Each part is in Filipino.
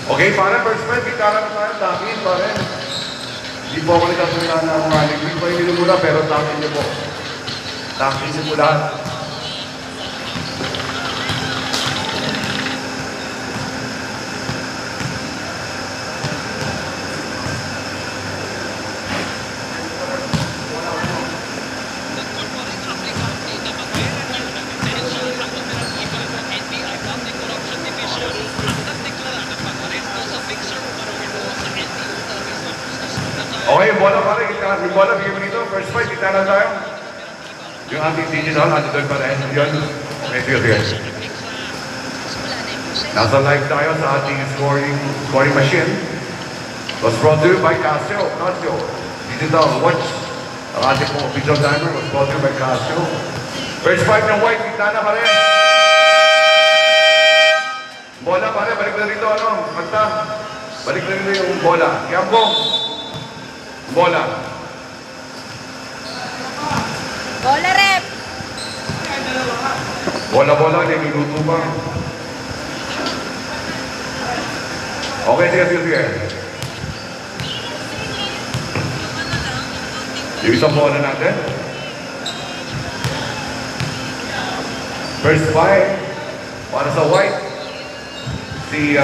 Okay, pare, first fight, gitara na tayo, takin, pare. Hindi po ako nagkatulala ng mga liquid pa yung muna, pero takin niyo po. Takin niyo po lahat. Okay, yung bola pare, yung bola, bigyan mo dito. First fight, kita lang tayo. Yung anti-digital, anti-dog pa rin. Yun. Okay, sige. Nasa live tayo sa ating scoring machine. Was brought to you by Casio. Digital watch. Ang ating pong official timer was brought to you by Casio. First fight ng white, kita na pare. Bola pare, balik na rito, ano, magta. Balik na rito yung bola. Kiambong. Bola. Bola, rep! Bola, niluluto pa. Okay, sige. Yung isang bola natin. First fight. Para sa white. Si,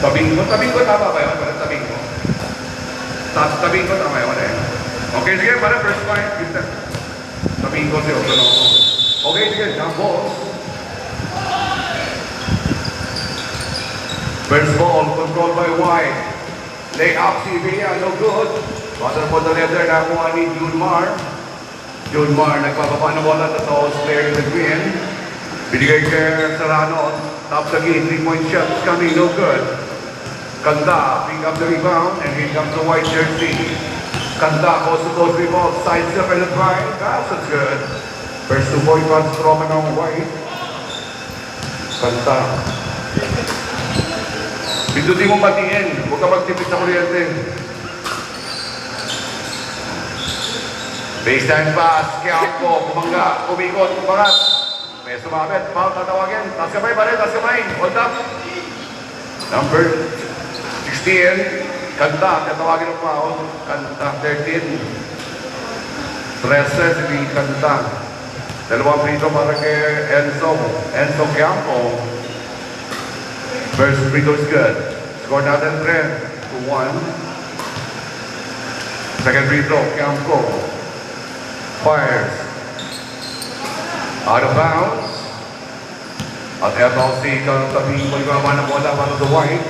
Tabing ko, tama ba yun? Parang tabing ko. Tabing ko, tama yun. Okay, sige, parang first fight. Tabing ko si Otono. Okay, sige, jump balls. First ball, controlled by White. Lay up si Villa, no good. Bottom for the letter, nakuha ni Junmar. Junmar, nagpapapa ng bola sa toss player in the green. Binigay kay Serrano. Top again, 3-point shots coming, no good. Kanda, pick up the rebound, and here comes the white jersey. Kanda, coast-to-coast rebound, sidestep and a drive. That's good. First 2-point runs from ng white. Kanda. Pindutin mo matiin, huwag ka magtipid sa kuryente. Baseline pass, Kiampo, kumangga, kumikot, kumangat. May sumabit, foul tatawagin. Tas kamay pa rin, tas kamay. Hold up. Number 16, Kanta, tatawagin ng foul. Kanta, 13. 13, si Kanta. Dalawang free throw para kay Enzo Kiampo. First free throw is good. Score natin 3-1. Second free throw, Kiampo. Fires. Out of bounds. At eto si Tabingo yung ng bola para sa white.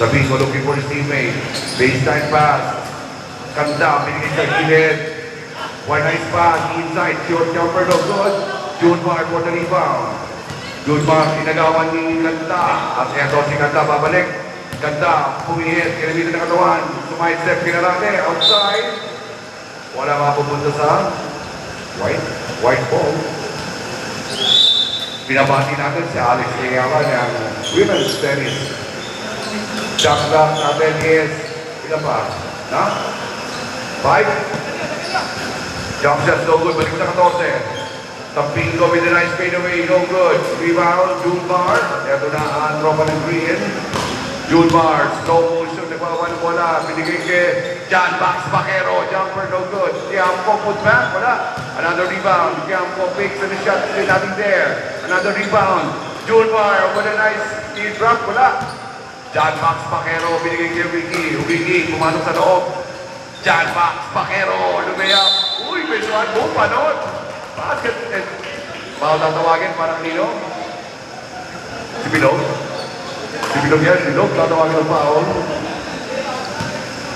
Tabingo looking for his teammate. Baseline pass. Kanda, pinigay sa gilid. One nice pass, inside, short jumper, no good. Junmar for the rebound. Junmar, inagawan ni Kanda. At eto si Kanda babalik. Kanda, pumihit, kinamitan ng katawan. Sumide-step, kinarate, outside. Wala mapupunta sa white ball. Pinabati natin si Alex Leyawa ng women's tennis. Shot clock natin is, ilan pa? Na? 5? Jump shots no good, balik mo na 14. Tampingo with a nice fadeaway, no good. Rebound, Junmar. Ito na ang tropa ng green. Junmar, slow motion, nagwawan bola. Binigay kay John Max Baquero, jumper, no good. Kiampo, put back, wala. Another rebound. Kiampo picks and the shot is nothing there. Another rebound. Junmar, with a nice speed drop, wala. John Max Baquero, binigay kay Wiki, pumasok sa loob. John Max Baquero, lumayap. Uy, may suwan mo, panon. Basket. Foul tatawagin, parang nino. Si Bilog. Si Bilog, tatawagin ng foul.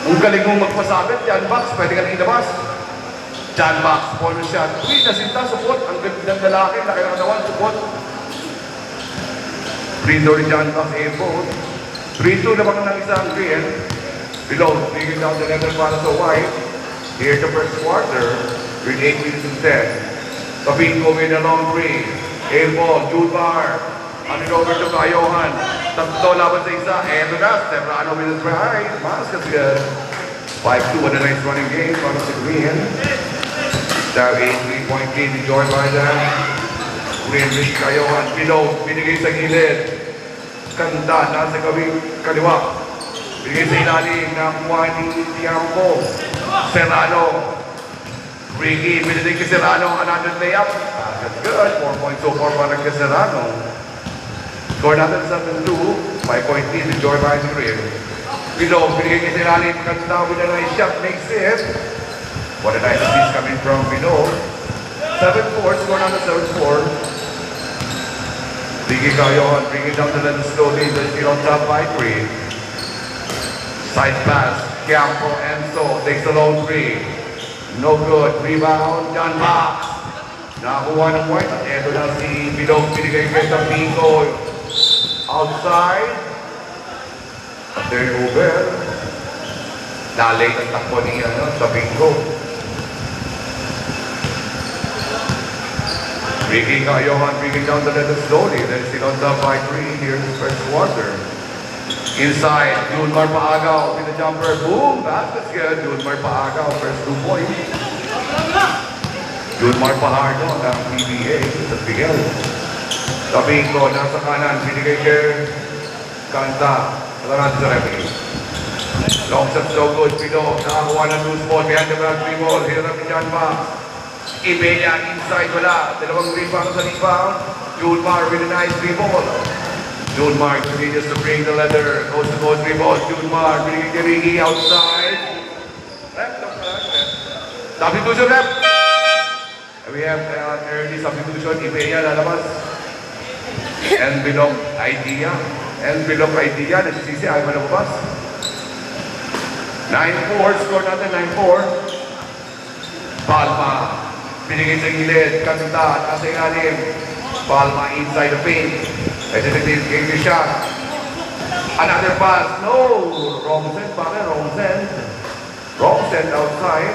Kung galing mong magpasabit, John Max, pwede ka nang ilabas. John Max, corner shot. Uy, nasinta, support. Ang gandang lalaki, laki ng katawan, support. Free throw ni John Max, airport. 3-2 na bang ng isang green. Below, bigyan down the letter para sa white. Here the first quarter, with 8 minutes and 10. Tabingo with a long three. Airball, Junmar. Ano over to Kayohan. Tatlo laban sa isa. Eto na, Serrano with the try. Mascot's good. 5-2, what a nice running game para sa Green. Now 8-3-point lead enjoyed by them. Green with Kayohan. Pino, binigay sa gilid. Kanda, nasa gawing kaliwa. Binigay sa ilalim ng Juan Tiampo. Serrano. Ricky, binigay kay Serrano. Another layup. That's good. 4 points so far para kay Serrano. Score natin 7-2. 5-point lead enjoyed by the Green. Pino, binigay kay Serrano. Kanda with a nice shot. Makes it. What a nice assist coming from Pino. 7-4. Score natin 7-4. Ricky Kayohan, bring it down to the slowly. They're still on top by 3. Side pass, Campo Enzo takes the low 3. No good. Rebound, John Box. Nakakuha ng point. Ito na si Bilog. Binigay kay Tapico. Outside. Turnover. Nalate ang takbo ni Tapico. Ricky Kayohan bringing down the letter slowly. Then still on top by 3 here in the first quarter. Inside, Junmar Paagaw with the jumper. Boom! Basket's good. Junmar Paagaw, first 2 points. Junmar Paagaw ng PBA sa Miguel. Tapico, nasa kanan. Binigay kay Kanta. Ito natin sa referee. Long shot so good. Pino, nakakuha ng loose ball. Behind the back, 3 ball. Hirap ni John Box. Ibella inside, wala. Dalawang rebound sa rebound. Junmar with a nice 3 ball. Junmar continues to bring the leather. Goes to goes 3 balls. Junmar bringing the Ricky outside. Left, substitution left. And we have early substitution. Ibella lalabas. And Bilog idea. And Bilog idea. Nagsisisi ayaw malabas. 9-4. Score natin 9-4. Palma. Binigay sa gilid. Kanta. Nasa ilalim. Palma inside the paint. Ito na din game shot. Another pass. No! Wrong set, pare. Wrong set. Wrong set outside.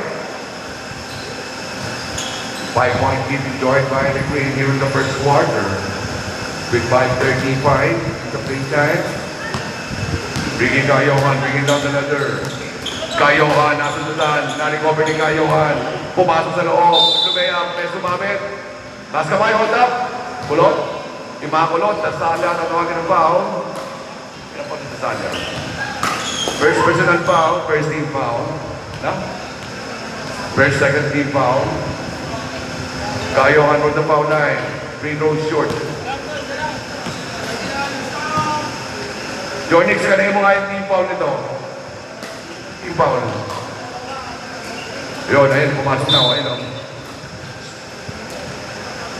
5-point lead enjoyed by the Green here in the first quarter. With 5:35 the play time. Bringing Kayohan, bringing down the leather. Kayohan, nasa dutan. Na-recover ni Kayohan. Pumasok sa loob. Lumayang, may sumamit. Taas kamay, hold up. Kulot. Imakulot. Tasala, natawagin ng foul. Ilan po sa Tasala? First personal foul, first team foul. No? First, second team foul. Kayohan on the foul line. Free throw short. Jonix, kanina mo nga yung team foul nito. Team foul. Yun, ayun, pumasok na ako. Ayun, oh.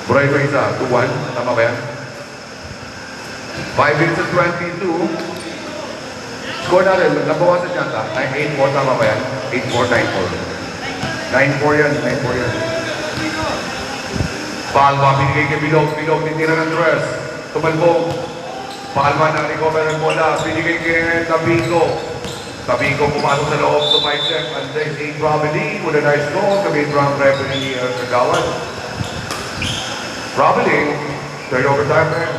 Buray ko isa, 2-1. Tama ba yan? 5 minutes and 22. Score natin, nabawasan yata. 9-8-4, tama ba yan? 8-4, 9-4. 9-4 yan, 9-4 yan. Palma, binigay kay Bilog. Bilog, nitira ng dress. Tumalbog. Palma na recover ng bola. Binigay kay Tapico. Tapico pumasok sa loob. Sumay check. And then A. Robiney with a nice goal. Kami from referee Kagawan. Robiney, third overtime man.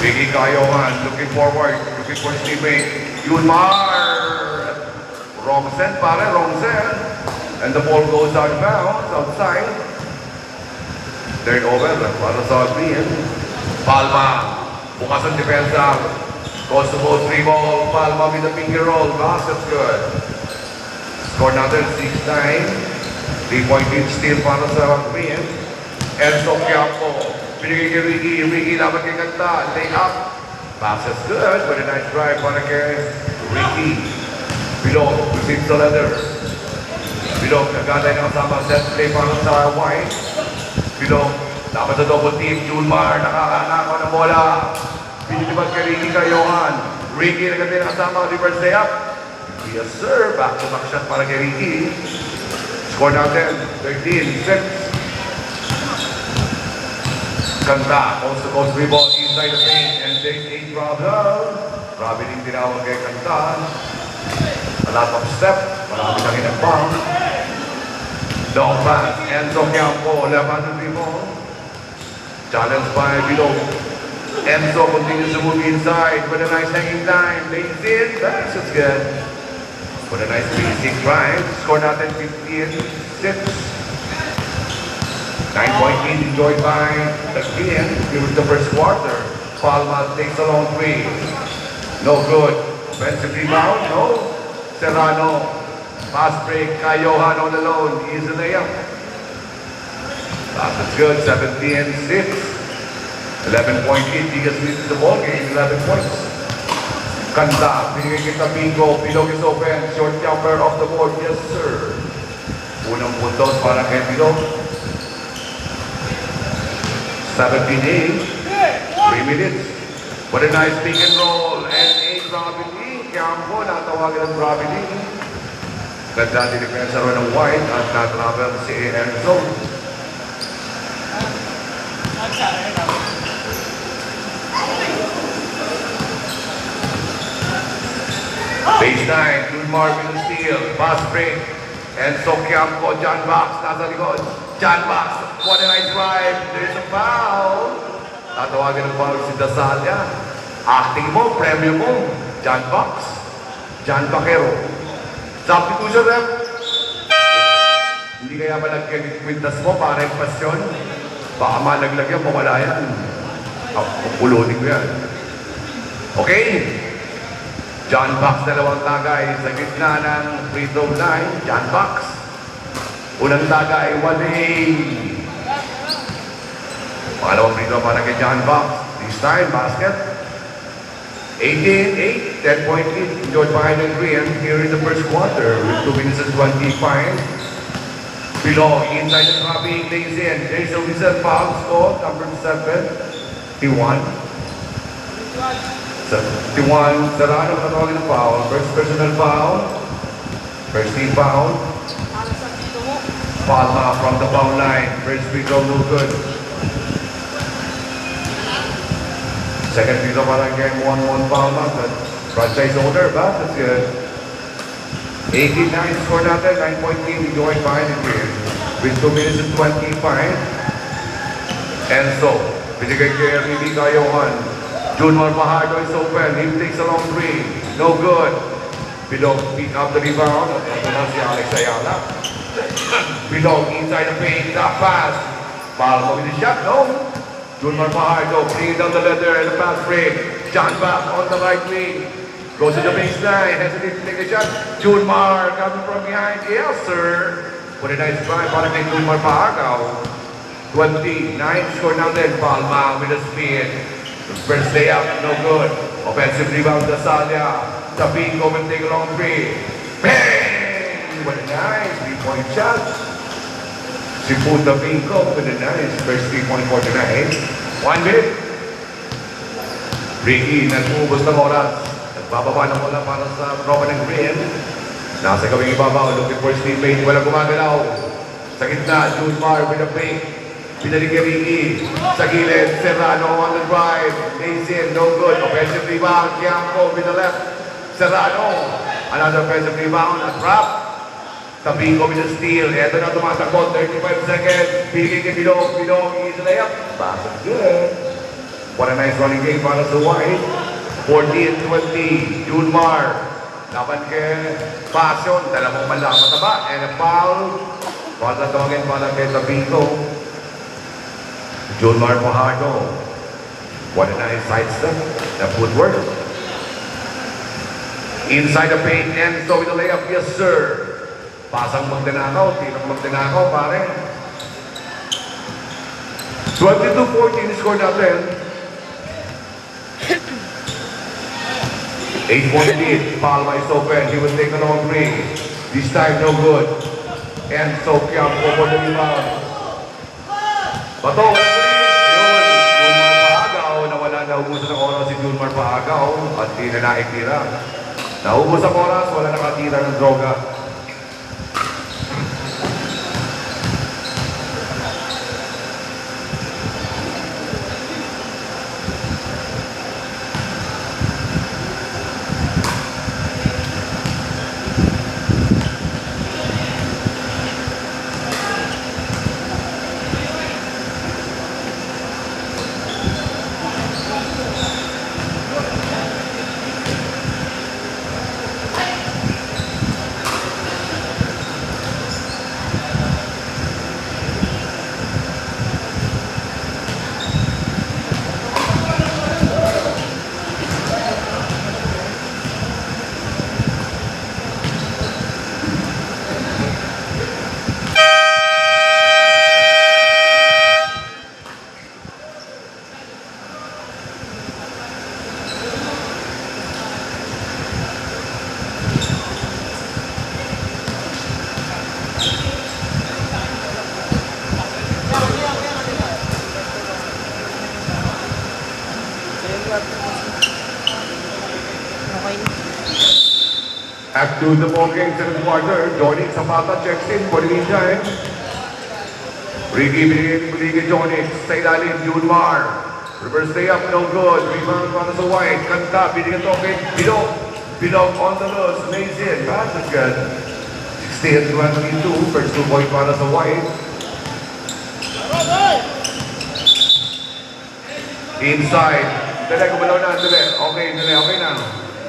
Ricky Kayohan looking forward. Looking for his teammate. Junmar. Wrong set, pare. Wrong set. And the ball goes out of bounds. Outside. Third over. Para sa Green. Palma. Bukas ang depensa. Goes to both 3 ball. Palma with the finger roll. Basket's good. Score another 6-9. 3-point lead still para sa Green. Enzo Quiampo. Binigay kay Ricky. Ricky dapat kay Kanta. Lay up. Basket's good. But a nice drive para kay Ricky. Bilog. Receives the leather. Bilog. Nagkatay na kasama. Set play para sa White. Bilog. Dapat sa double team. Junmar. Nakakanak ng bola. Pinitibag kay Ricky Kayohan. Ricky nagkatay na kasama. Reverse lay up. Yes sir. Back to back shot para kay Ricky. Score natin. 13-6. Kanta, coast to coast rebound inside the paint and takes 8 problem. Robin yung tinawag kay Kanta. A lot of step, marami nang inagpang. Long pass, Enzo Quiampo, left-handed rebound. Challenged by Bilog. Enzo continues to move inside with a nice hanging time. Lays in. That's good. With a nice basic drive. Score natin 15-6. 9-point lead enjoyed by the Korean during the first quarter. Palma takes a long three. No good. Offensive rebound. No. Serrano. Pass break. Kayohan on the loan. Easy layup. Pass is good. 17-6. 11-point lead. Biggest lead in the ball game. 11 points. Kanda. Binigay kita Bingo. Bilog is open. Short jumper off the board. Yes, sir. Unang puntos para kay Bilog. 17-8. 3 minutes. What a nice pick and roll. And a gravity. Campo. Natawagan ng gravity. Ganda din depensa rin ng White at natravel si Enzo. Page 9, June Marvin steal, pass break, Enzo Campo, John Box, nasa likod. John Box, what a nice drive, there's a foul. Tatawagan ng foul si Dasalia. Acting mo, premium mo, John Box, John Baquero. Substitution rep. Hindi kaya malagyan yung kwintas mo para yung pasyon. Baka malaglag yan, mawala yan. Pupulutin ko yan. Okay? John Box, dalawang tagay sa gitna ng free throw line. John Box. Unang tagay, 1-8. Pangalawang free throw para kay John Box. This time, basket. 18-8, 10-point lead. Enjoyed behind the Korean here in the first quarter with 2 minutes and 25. Below, inside the traffic, lays in. There's a recent foul score, number 7, T1. 71, Serrano katawagin ng foul. First personal foul. First team foul. Palma from the foul line. First free throw, no good. Second free throw para game 1-1 Palma. Franchise owner, ba? That's good. 18-9 score natin. 9-point team. We joined behind the game. With 2 minutes and 25. Enzo. Binigay kay Ricky Kayohan. Junmar Fajardo is open. He takes a long three. No good. Bilog pick up the rebound. Ito na si Alex Ayala. Bilog inside the paint. That pass. Palma with the shot. No. Junmar Fajardo bringing down the leather and the pass break. John back on the right wing. Goes to the baseline. Hesitates to take a shot. Junmar coming from behind. Yes, sir. What a nice drive. Para kay Junmar Fajardo. 29 score now then. Palma with a spin. First layup, no good. Offensive rebound, Dasalia. Tapingo will take a long three. Bang! What a nice 3-point shot. Si Puta Pingo with a nice first 3-point for tonight. 1 minute. Ricky, nag-uubos ng oras. Nagbababa ng bola para sa tropa ng Green. Nasa gawing ibabaw, looking for his teammate. Walang gumagalaw. Sa gitna, Jude Mar with a fake. Pinalik kay Ricky. Sa gilid, Serrano on the drive. Lays in, no good. Offensive rebound, Kiampo with the left. Serrano. Another offensive rebound, a trap. Tabingo with the steal. Ito na tumatakot, 35 seconds. Pinigay kay Bilog. Bilog, easy layup. Pass is good. What a nice running game para sa White. 14-20. June Mar. Laban kay Passion. Dalawang malaman na ba? And a foul. Para tawagin para kay Tabingo. Junmar Fajardo. What a nice sidestep. The footwork. Inside the paint and so with the layup. Yes, sir. Pasang magdanakaw. Tinang magdanakaw, pare. 22-14 score natin. 8-point lead. Palma is open. He will take a long three. This time, no good. And so Kiampo for the rebound. Bato. Naubusan ang oras si Junmar Paagaw at di na naitira. Naubos ang oras, wala nakatira ng droga. At to the ball game, second quarter. Johnny Zapata checks in for the meantime. Ricky binigay kay Johnny. Sa ilalim, Junmar. Reverse layup, no good. Rebound para sa White. Kanta, binigyan to kay Bilog. Bilog on the loose. Lays in. That's good. 16-22. First 2 point para sa White. Inside. Dali, gumalaw na. Dali. Okay na.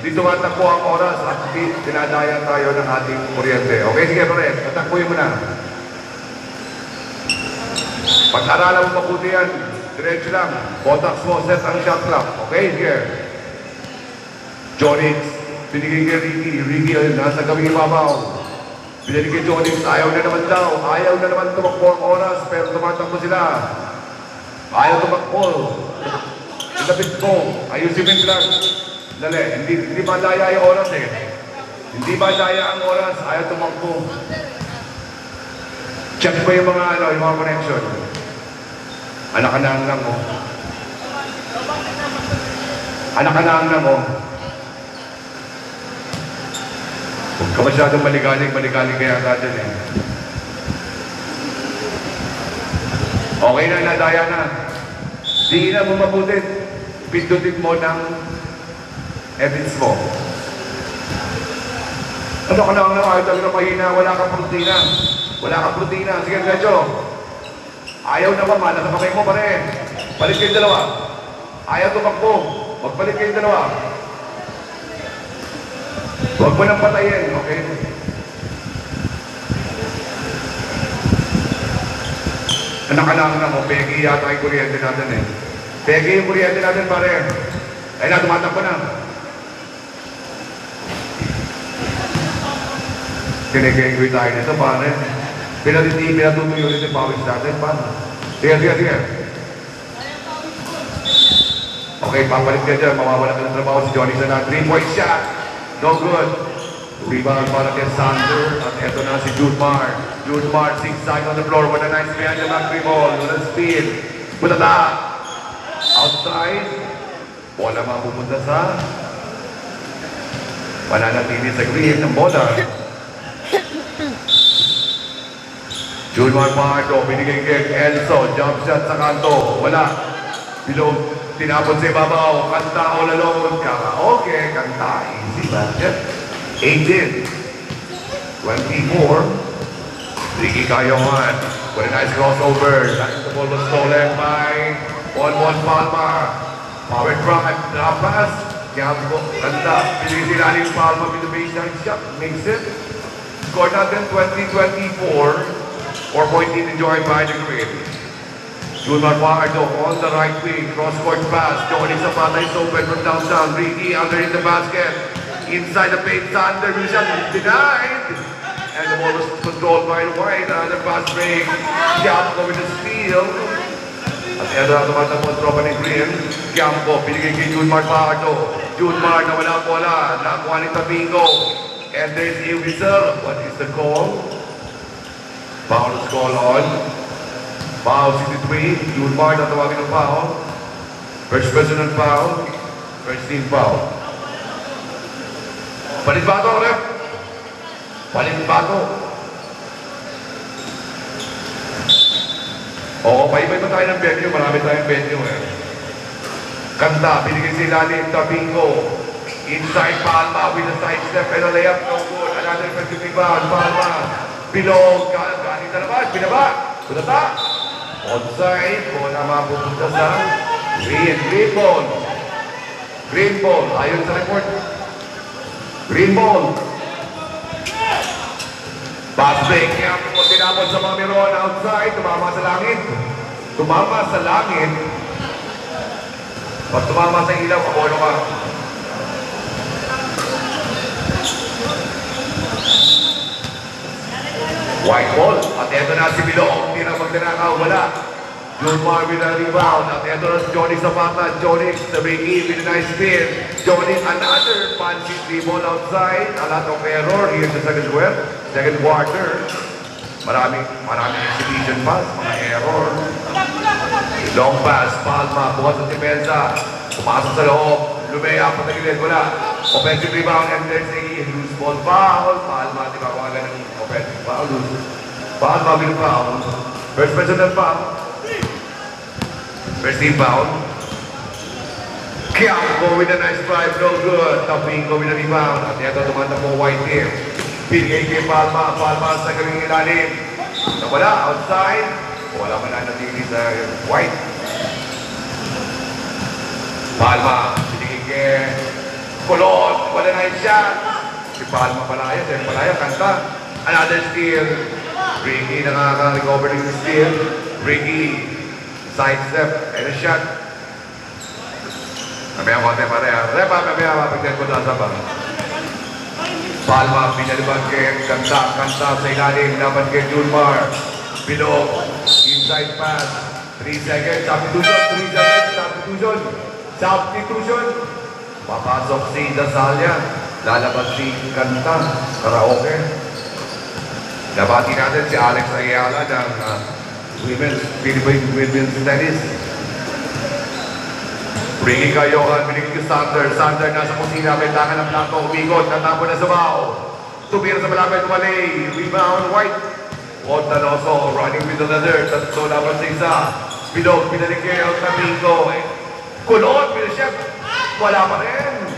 Dito matakbo ang oras at dinadaya tayo ng ating kuryente. Okay, sige, pare. Tatakbuhin mo na. Pag-aralan mo mabuti yan. Diretso lang. Botax mo, set ang shot clock. Okay, sige. Jonix, binigay kay Ricky. Ricky, nasa gawing ibabaw. Binigay kay Jonix, ayaw na naman daw. Ayaw na naman tumakbo ang oras, pero tumatakbo sila. Ayaw tumakbo. Ilapit mo. Ayusin mo yung clock. Dali, hindi madaya yung oras eh. Hindi madaya ang oras, ayaw tumakbo. Check mo yung mga connection. Anak-anang lang mo. Anak-anang lang mo. Huwag ka masyadong maligalig kaya natin eh. Okay na, nadaya na. Di na mo mabuti. Pindutin mo ng edits mo. Ano ka lang ayaw talaga mahina, wala kang protina. Wala kang protina. Sige, medyo. Ayaw na mama, nasa kamay mo pare. Balik kayong dalawa. Ayaw tumakbo. Magbalik kayong dalawa. Huwag mo nang patayin, okay? Anak-anak na mo, pegi yata yung kuryente natin eh. Pegi yung kuryente natin pare. Ay na, tumatakbo na. Kinigay tayo nito pare. Pinatutuyo ulit yung pawis natin, paano? Sige. Okay, papalit ka dyan. Mawawala ka ng trabaho si Johnny Sana. 3-point shot. No good. Rebound para kay Sander. At eto na si Junmar. Junmar, 6 seconds on the floor. What a nice behind the back ball. What a speed. Putata. Outside. Bola mapupunta sa mananatili sa green ng bola. Junmar Pardo, binigay kay Elso, jump shot sa kanto, wala. Bilog, tinapon sa ibabaw, kanta all alone, karaoke, kanta, easy basket. 18, 24, Ricky Cayohan, with a nice crossover. The ball was stolen by Juan Palma. Power drive, drop pass, Kiambo, kanta, binigay sila ni Palma with the baseline shot, makes it. Score natin 20-24. 4-point lead enjoyed by the grid. Junmar Pardo on the right wing, cross-court pass. Johnny Zapata is open from downtown. Ricky underneath the basket. Inside the paint, Sander shot is denied. And the ball was controlled by White. Another pass break. Kiambo with the steal. At eto na tumatakbo ang tropa ni Green. Kiambo, pinigay kay Junmar Pardo. Junmar na wala bola. Nakuha ni Tabingo. And there's a whistle. What is the call? Foul is called on. Foul 63. Junmar na tawagin ng foul. First personal foul. First team foul. Palimbato, ref. Palimbato. Oo, paiba tayo ng venue. Marami tayong venue eh. Kanta, binigay si Lalim, Tabingo. Inside Palma with a side step and a layup. No good. Another effective rebound. Palma. Bilog, galing na naman, binaba, punata. Onside, bola mapupunta sa green ball. Green ball, ayon sa report. Green ball. Pass break, kaya po tinapon sa mga meron outside, tumama sa langit. Tumama sa langit. Pag tumama sa ilaw, abono ka. White ball. At eto na si Bilog. Hindi na magtinakaw. Wala. Junmar with a rebound. At eto na si Johnny Zapata. Johnny the Ricky with a nice spin. Johnny another fancy 3 ball outside. A lot of error here sa second quarter. Maraming exhibition pass. Mga error. Long pass. Palma. Bukas sa depensa. Pumasok sa loob. Lumea. Patagilid. Wala. Offensive rebound and there's a loose ball foul. Palma, di ba kawagan ng offensive foul. Palma will foul. First personal foul. First team foul. Kiampo with a nice drive, no good. Tapingo with a rebound. At ito tumanda po White here. Pinigay kay Palma. Palma sa galing ilalim. Nawala, outside. Wala man na natili sa White. Palma, pinigay kay Colon. Wala na yung shot. Si Palma palaya, kanta. Another steal. Ricky nakaka-recover ng steal. Ricky, sidestep, and a shot. Mamaya konti pareha. Mamaya pagkat ko sa bang. Palma, pinalibag kay Kanta sa ilalim. Dapat kay Julmar. Bilog, inside pass. 3 seconds, substitution. Papasok si Dasalya. Lalabas si Kanta. Karaoke. Nabati natin si Alex Ayala ng Philippine Women's Tennis. Bringing kay Johan, binigay kay Sander. Sander nasa kusina, kailangan ng plato, umikot, natapon na sa bao. Tumira sa malapit, mali. Rebound, White. Otanoso, running with another. Tatlo laban sa isa. Bilog, pinalik kay Altamingo. Kulot, pinaship. Wala pa rin.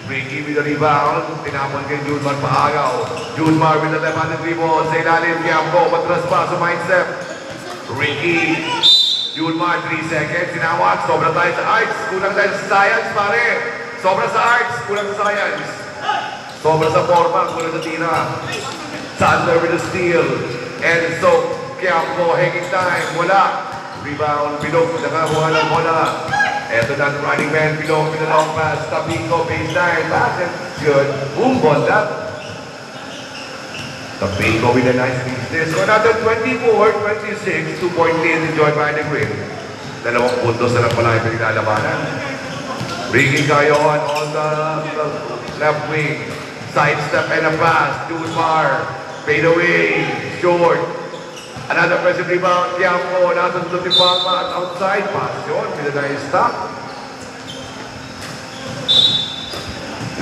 Ricky with the rebound. Tinapon kay Junmar paagaw. Junmar with the left-handed rebound. Sa ilalim, Kiampo, matras pa, sumindstep. Ricky. Junmar, 3 seconds. Sinawat, sobra tayo sa arts. Kulang tayo sa science, pare. Sobra sa arts, kulang sa science. Sobra sa forma, kulang sa tira. Sander with the steal. And so, Kiampo, hanging time. Wala. Rebound, Bilog, nakakuha ng bola. Eto na, running man, Bilog with the long pass. Tapingo, baseline. Basket, good. Boom, bonda. Tapingo with a nice business. So another 24-26, 2-point lead enjoyed by the Green. 2 puntos na lang pala yung pinaglalabanan. Bringing Gayon on the left wing. Sidestep and a pass. Junmar. Fade away. Short. Another pressure rebound. Tiampo. Nasa tulog ni Palma. Outside pass. Yun. With a nice stop.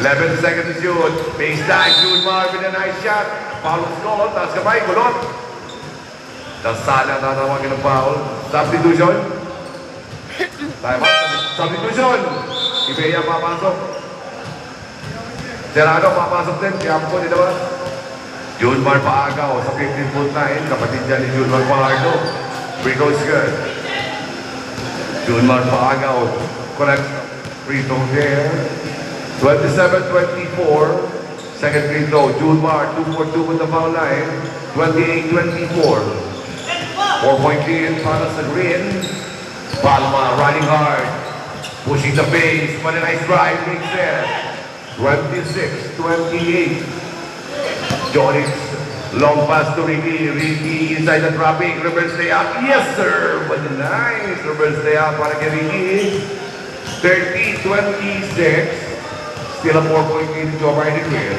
11 seconds to shoot. Baseline. Junmar with a nice shot. Foul goal. Taas kamay. Kulot. Dasala tatawagin ng foul. Substitution. Time out. Substitution. Ibeya papasok. Serrano papasok din. Tiampo din naman. Junmar paagaw sa 15-foot line. Kapatid dyan ni Junmar Paagaw. Free goes good. Junmar paagaw. Correct. Free throw there. 27-24. Second free throw. Junmar 2-for-2 with the foul line. 28-24. 4-point lead para sa Green. Palma running hard. Pushing the base. What a nice drive. Makes it. 26-28. Jonix, long pass to Ricky. Ricky inside the trapping. Reverse layup. Yes, sir. What a nice reverse layup para kay Ricky. 30-26. Still a 4-point lead to Joe Biden here.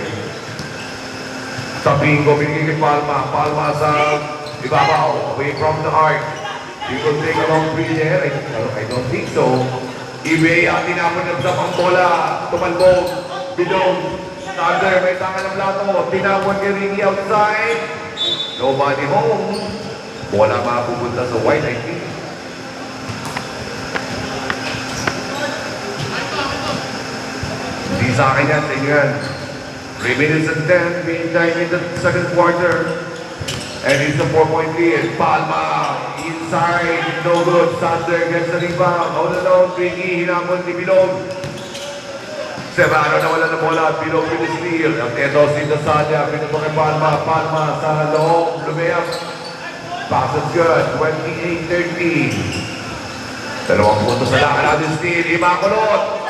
Tapingo, binigay kay Palma. Palma sa ibabaw. Away from the arc. He will take a long three there. I don't think so. Ibeya, tinapon ng sa bola. Tumalbog. Bilong. Sander, may tangan ng plato. Tinapon kay Ricky outside. Nobody home. Bola mapupunta sa White, I think. Hindi sa akin yan, sa inyo yan. 3 minutes and 10, meantime in the second quarter. And it's a 4-point lead. Palma, inside, no good. Sander gets the rebound. All alone, Ricky, hinamon ni Bilog. Serrano na wala na bola. Bilog with the steal. At ito si Dasalya. Pinito kay Palma. Palma sa loob. Lumayap. Passes good. 28-13. 2 puntos na lang. Another steal. Imakulot.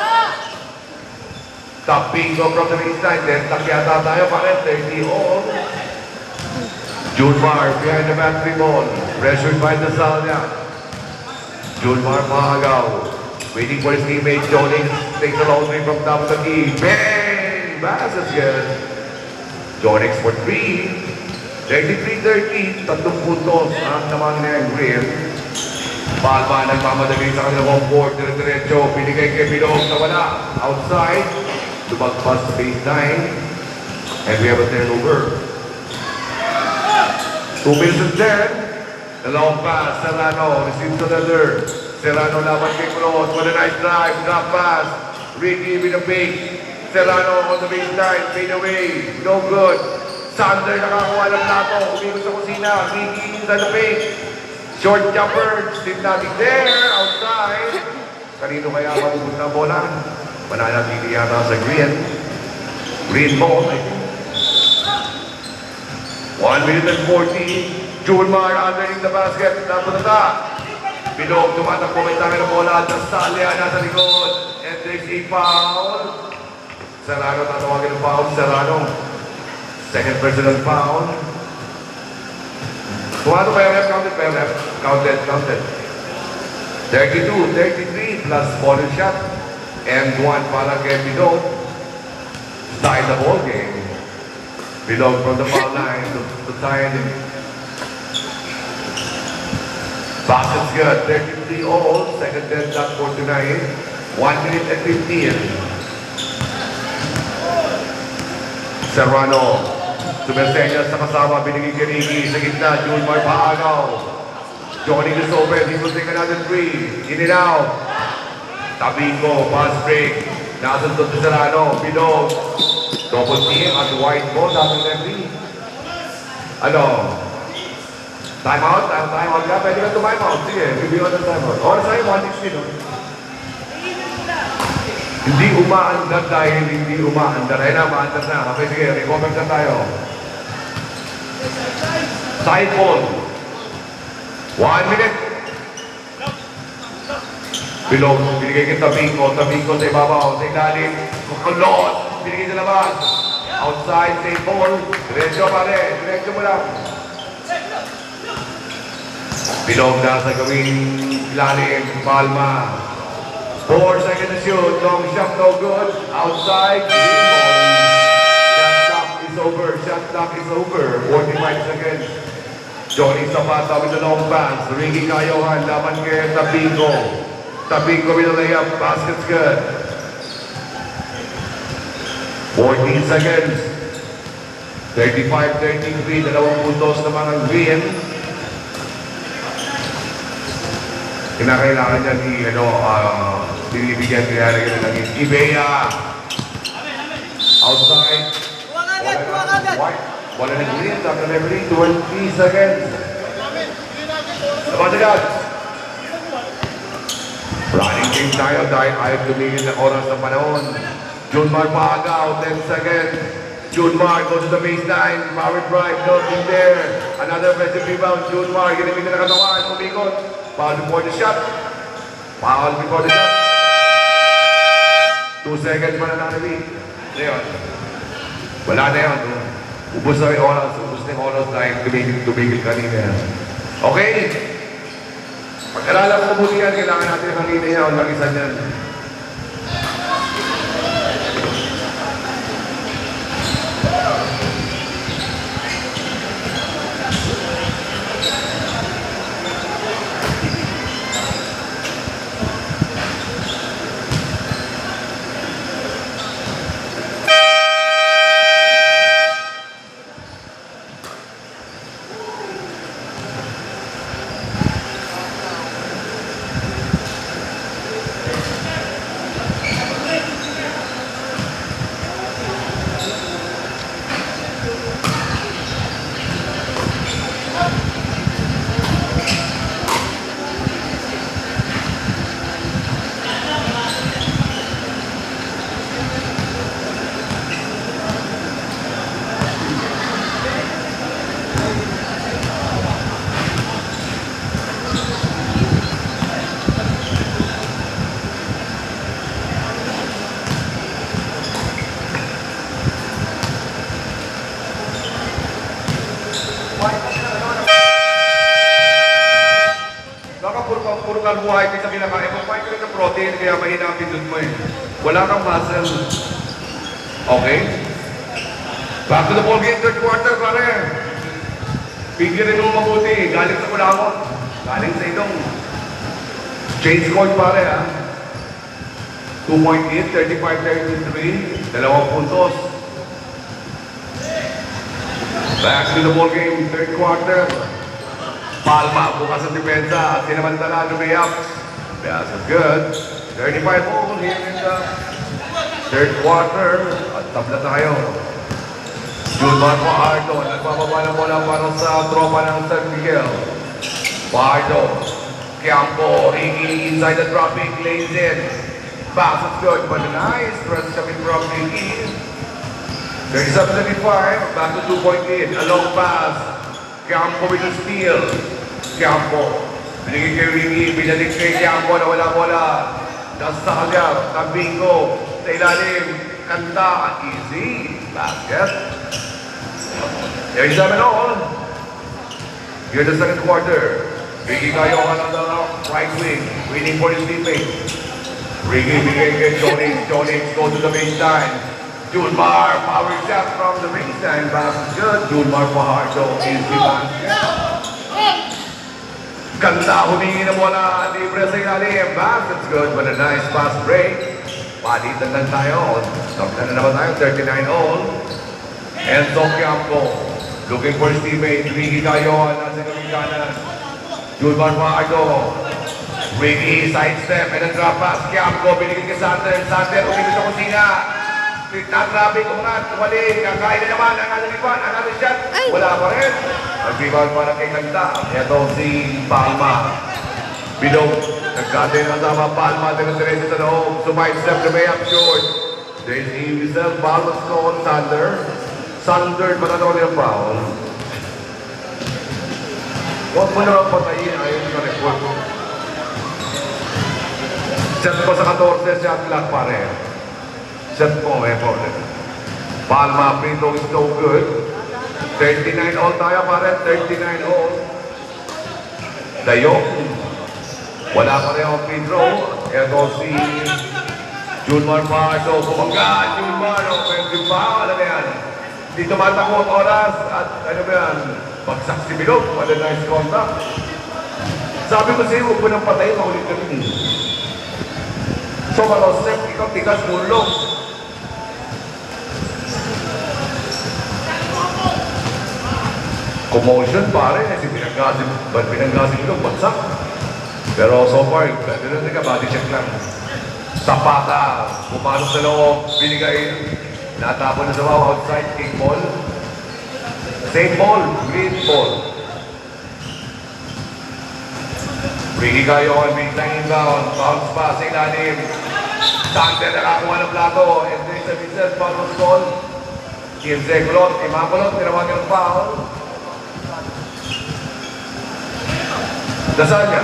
Tapingo from the baseline. Then takyata tayo pa rin. 30 all. Junmar behind the back ball. Pressured by Dasalya. Junmar Mahagaw. Waiting for his teammate, Jonix takes the long way from top of the key. Bang! Pass is good. Jonix for 3. 33-13. 3 puntos ang naman niya yung Green. Palma nagmamadali sa kanilang board. Dire-diretso. Pinigay kay Bilog na wala. Outside. Lumagpas sa baseline. And we have a turnover. 2 minutes and 10. The long pass. Serrano receives another. Serrano laban kay Cruz. What a nice drive. Drop pass. Ricky with a fake. Serrano on the baseline. Fade away. No good. Sander nakakuha ng plato. Umikot sa kusina. Ricky inside the fake. Short jumper. Still nothing there. Outside. Kanino kaya mapupunta ang bola? Mananatili yata sa green. Green ball, I think. 1 minute and 40. Julmar underneath the basket. Napunta. Bilog, tumatakbo may tangan ng bola. Nastalia nasa likod. And there's a foul. Serrano tatawagin ng foul. Serrano. Second personal foul. Kumano pa yung ref? Counted pa yung ref? Counted. 32, 33 plus bonus shot. And 1 para kay Bilog. Tie the ball game. Bilog from the foul line to tie it. Basket's good. 33 all. Second 10 shot for tonight. 1 minute and 15. Serrano. Sumerseñas sa kasama. Binigay kay Ricky. Sa gitna. Julmar paagaw. Johnny Gusoben. He will take another 3. In and out. Tabico. Pass break. Nasa doon sa Serrano. Bilog. Double team at white ball. Dating referee. Ano? Time out ka? Pwede ka time out. Sige, bibigyan ka ng time out. Oras tayo, 160, no? Hindi umaandar dahil hindi umaandar. Ayun na, maandar na. Okay, sige, recover na tayo. Side ball. 1 minute. Bilog, binigay kay Tabico sa ibabaw, sa ilalim. Kukulot, binigay sa labas. Outside, same ball. Diretso mo lang. Bilog na sa gawing ilalim, Palma. 4 seconds to shoot, long shot, no good. Outside, green ball. Shot clock is over. 45 seconds. Johnny Zapata with the long pass. Ricky Cayohan, laban kay Tabico. Tabico with the layup, basket's good. 14 seconds. 35-33, dalawang puntos na mga green. Kinakailangan niya ni, binibigyan kaya ng Ibea. Outside. Wala na green, after every 20 seconds. Naman agad. Running game tayo dahil ayaw tumigil ng oras ng panahon. Junmar paagaw, 10 seconds. Junmar goes to the baseline, power drive, nothing there. Another offensive rebound, Junmar, ginamit na katawan, umikot. Foul before the shot. 2 seconds pa na nakalabit. Ngayon, wala na yun. Ubus na yung oras dahil tumigil kanina. Okay? Pag-aralan mo mabuti yan, kailangan natin ang kanina niya o lagisan yan. Puro carbohydrate sa kinakain mo, kumain ka rin ng protein, kaya mahina ang pindot mo eh. Wala kang muscle. Okay? Back to the ball game, third quarter, pare. Pigirin mo mabuti, galing sa Kulawot. Galing sa itong change court, pare ha. 2 point lead, 35-33, 2 puntos. Back to the ball game, third quarter. Palma, bukas ang depensa. Sinamantala, lumiyap. That's good. 35 all here in the third quarter. At tabla tayo. Julmar Fajardo, nagpapaba na bola para sa tropa ng San Miguel. Fajardo, Campo, Ricky inside the dropping, lays in. Pass is good, but a nice press coming from Ricky. 37-35, back to 2-point lead. A long pass. Campo with the steal. Campo. Binigay kay Ricky. Binalik kay Campo na wala bola. Nasa kanya. Tambingo. Sa ilalim. Kanta. Easy. Basket. 37 all. Here the second quarter. Ricky Cayohan on the right wing. Waiting for his teammate. Ricky bigay kay Jonix. Jonix go to the baseline. Julmar, power shot from the baseline. Pass is good. Julmar Fajardo is the basket. Kanta, humingi na bola. Libre sa ilalim. Basket's good, but a nice pass break. Palitan lang tayo. Tapos na naman tayo. 39 all. Enzo Campo. Looking for his teammate. Ricky Cayohan. Nasa kaming kanan. Julmar Fajardo. Ricky sidestep and a drop pass. Campo, binigyan kay Sander. Sander, umigil sa kusina. Tatrabi, umangat, tumali, kakain na naman, ang ating ipan, ang ating shot, wala pa rin. Mag-rebound para kay Kanta. Ito si Palma. Bilog, nagkatay na kasama, Palma, tinatirisin sa loob, sumide step to way up short. There's himself, Palma's call, Sander. Sander, matatawa niya foul. Huwag mo naman patayin, ayun sa report. Set pa sa 14, shot clock pare. Set po, may problem. Palma, free throw is no good. 39 all tayo pare, 39 all. Dayong. Wala pa rin ang free throw. Ito si Julmar Fajardo. Kumangga, Julmar, offensive foul. Alam yan. Di tumatakbo ang oras. At ano ba yan? Bagsak si Bilog. What a nice contact. Sabi ko sa'yo, huwag mo nang patayin. Makulit ka rin. So, Marosek, ikaw tigas mulong. Commotion pare, si pinanggasin ito, bagsak. Pero so far, gano'n ka, body check lang. Sapata, pumasok sa loob, binigay, natapon na sa wow, outside, kick ball. Same ball, green ball. Ricky Cayohan, baseline inbound, bounce pass sa ilalim. Sander nakakuha ng plato, and then sa Vincent, bounce ball. Kimse Kulot, Imakulot, tinawagan ng foul. Dasal ka?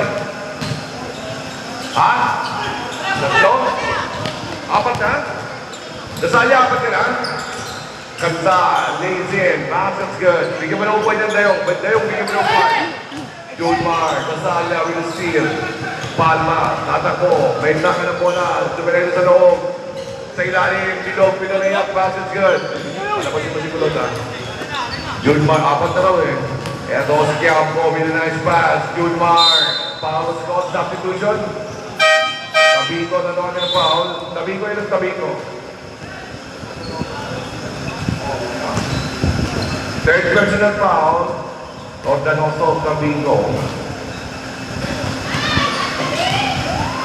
Ha? Tatlo? Apat na? Dasal niya, apat ka na? Kanta, lays in, basket's good. Bigyan mo na upay ng Dayong. Dayong, bigyan mo na upay. Julmar, Dasal niya with a steal. Palma, tatakbo. May taka ng bola. Dumiretso sa loob. Sa ilalim, Bilog, pinalayak, basket's good. Palapasin mo si Kulot ha. Julmar, apat na raw eh. Eto si Campo, with a nice pass. Julmar, foul score, substitution. Tabiko na doon ng foul. Tabiko yun ang Tabiko. Third personal foul. Ordanoso, Tabiko.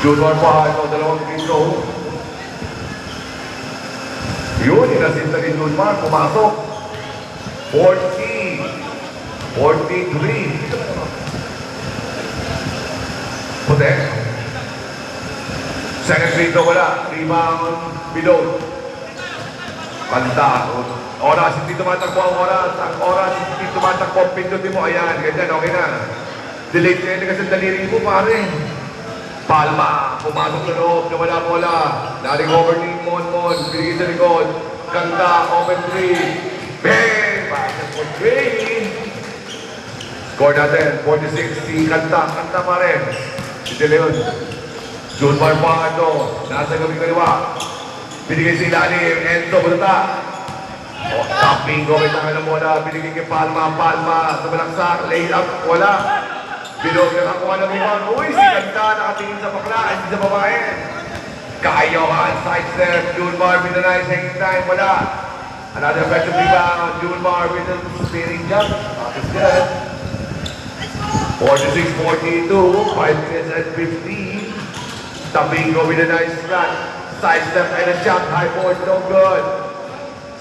Julmar Fajardo, dalawang free throw. Yun, inasinta ni Julmar, pumasok. 43. Puti. Second free throw wala. Rebound, Bilog. Kanta. Oras, hindi tumatakbo ang oras. Ang oras, hindi tumatakbo ang pindutin mo. Ayan, ganyan, okay na. Delete kayo kasi daliri mo, pare. Palma, pumasok sa loob, nawala bola. Daling over ni Mon. Pinigil sa likod. Kanta, open three. Bang! Basket for three. Score natin, 46, si Kanta pa rin. Si De Leon. Julmar Fajardo, nasa gawing kaliwa. Binigay si ilalim, Enzo Bulata. O, tapping, gawin na ng bola. Binigay kay Palma, sa balaksak, lay up, wala. Bilog na kakuha ng rebound. Uy, si Kanta nakatingin sa bakla, hindi sa babae. Cayohan, sidestep, Julmar, minanize, hanging time, wala. Another effective rebound. Julmar with a spinning jump. That's good. 46-42. 5 minutes and 15. Domingo with a nice shot. Sidestep and a shot. High board, no good.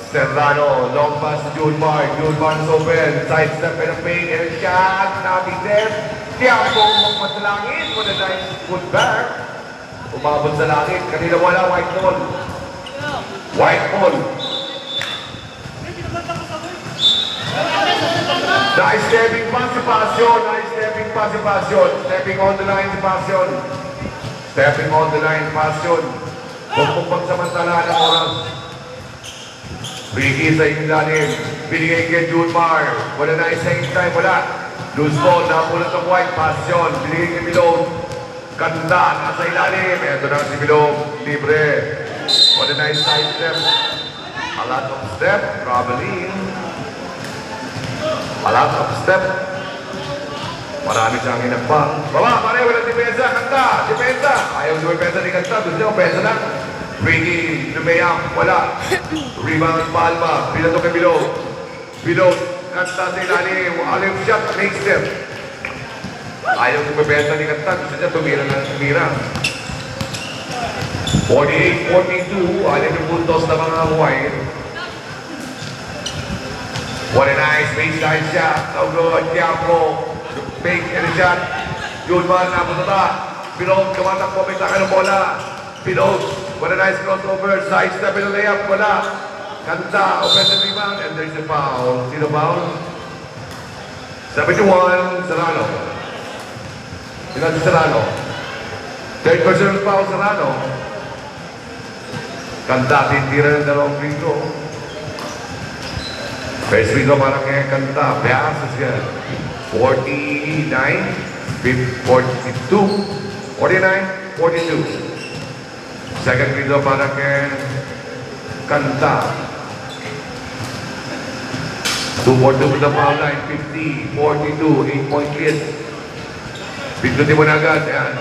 Serrano, long pass to Julmar. Julmar is open. Sidestep and a fade and a shot. Nothing there. Tiago magpat sa langit. What a nice good back. Umabot sa langit. Kanina wala. White ball. White ball. Nice stepping pass si Passion. Nice stepping pass si Passion. Stepping on the line si Passion. Stepping on the line, Passion. Huwag mong pagsamantala ng oras. Ricky sa ilalim. Binigay kay Julmar. What a nice hanging time. Wala. Loose ball. Napulat ng White. Passion. Binigay kay Bilog. Kanda. Nasa ilalim. Ito na si Bilog. Libre. What a nice side step. A lot of step. Traveling. A lot of step. Marami siyang inagpang. Baba, pare, walang depensa. Kanta, depensa. Ayaw depensa ni Kanta. Gusto niya, depensa lang. Ricky, lumayang, wala. Rebound, Palma. Pinato kay Bilog. Bilog, Kanta sa ilalim. Alim shot, make step. Ayaw depensa ni Kanta. Gusto niya, tumira. 48-42. Alim yung puntos na mga White. What a nice baseline shot. So good, Tiago. Fake and a shot. Julmar na punta. Bilog, kamatakbo, may taka ng bola. Bilog, what a nice crossover. Side step in the layup, wala. Kanta, offensive rebound, and there's a foul. Sino foul? 71, Serrano. Sino si Serrano? Third personal foul, Serrano. Kanta, titira ng dalawang free throw. First free throw parang kaya Kanta. Beasas yan. 49, 42, 49, 42. Second free throw para kay Kanta. 2-4-2 with the foul line, 50, 42, 8-point lead. Pindutin mo na agad, yan.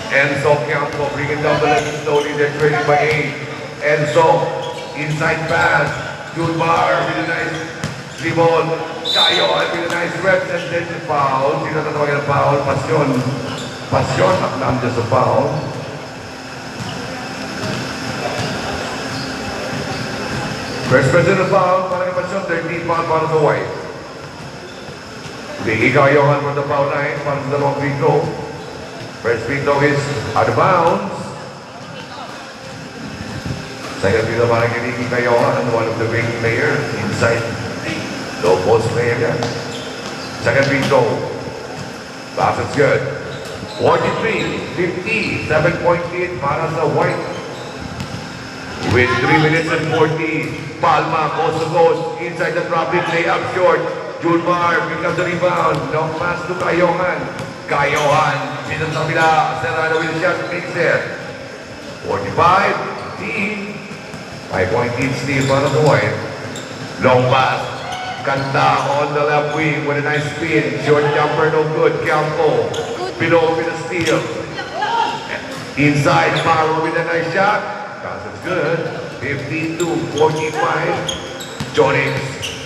Enzo Campo bringing down the line slowly, they're trailing by 8. Enzo, inside pass. Julmar with a nice dribble. Cayon with a nice rep and then the foul. Sino tatawagin ang foul? Pasyon. Pasyon, naklam dyan sa foul. First personal foul para kay Pasyon. 13 foul para sa White. Biggie Cayon from the foul line para sa dalawang free throw. First free throw is out of bounds. Second free throw para kay Biggie Cayon, one of the great players inside. Low post player yan. Second free throw. Basket's good. 43-50. 7-point lead para sa White. With 3 minutes and 40. Palma, coast to coast. Inside the traffic, layup short. Julmar picks up the rebound. Long pass to Cayohan. Cayohan. Dito sa kabila. Serrano with the shot. Makes it. 45-15. 5-point lead steal para sa White. Long pass. Kanta on the left wing with a nice spin. Short jumper, no good. Campo below with a steal. Inside, Maro with a nice shot. That's good. 52-45. Jonix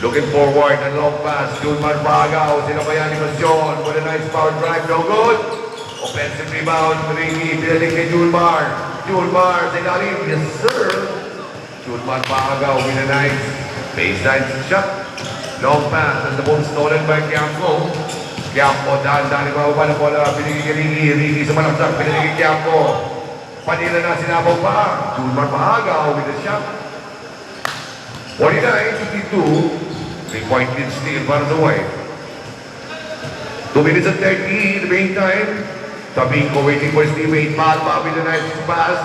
looking forward and long pass. Julmar Pagaw. Sinabayan ni Masyon with a nice power drive. No good. Offensive rebound. Ricky pinalik kay Julmar. Julmar sa ilalim. Yes, sir. Julmar Pagaw with a nice baseline shot. Long pass and the ball stolen by Quiamco. Quiamco, dahan-dahan ni Baba ng bola. Pinigil kay Ricky. Ricky sa malaksak. Pinigil kay Quiamco. Panila na sinabaw pa. Julmar Pagaw with a shot. 49-52. 3-point lead steal para sa White. 2 minutes and 30 in the meantime. Domingo waiting for his teammate. Palma with a nice pass.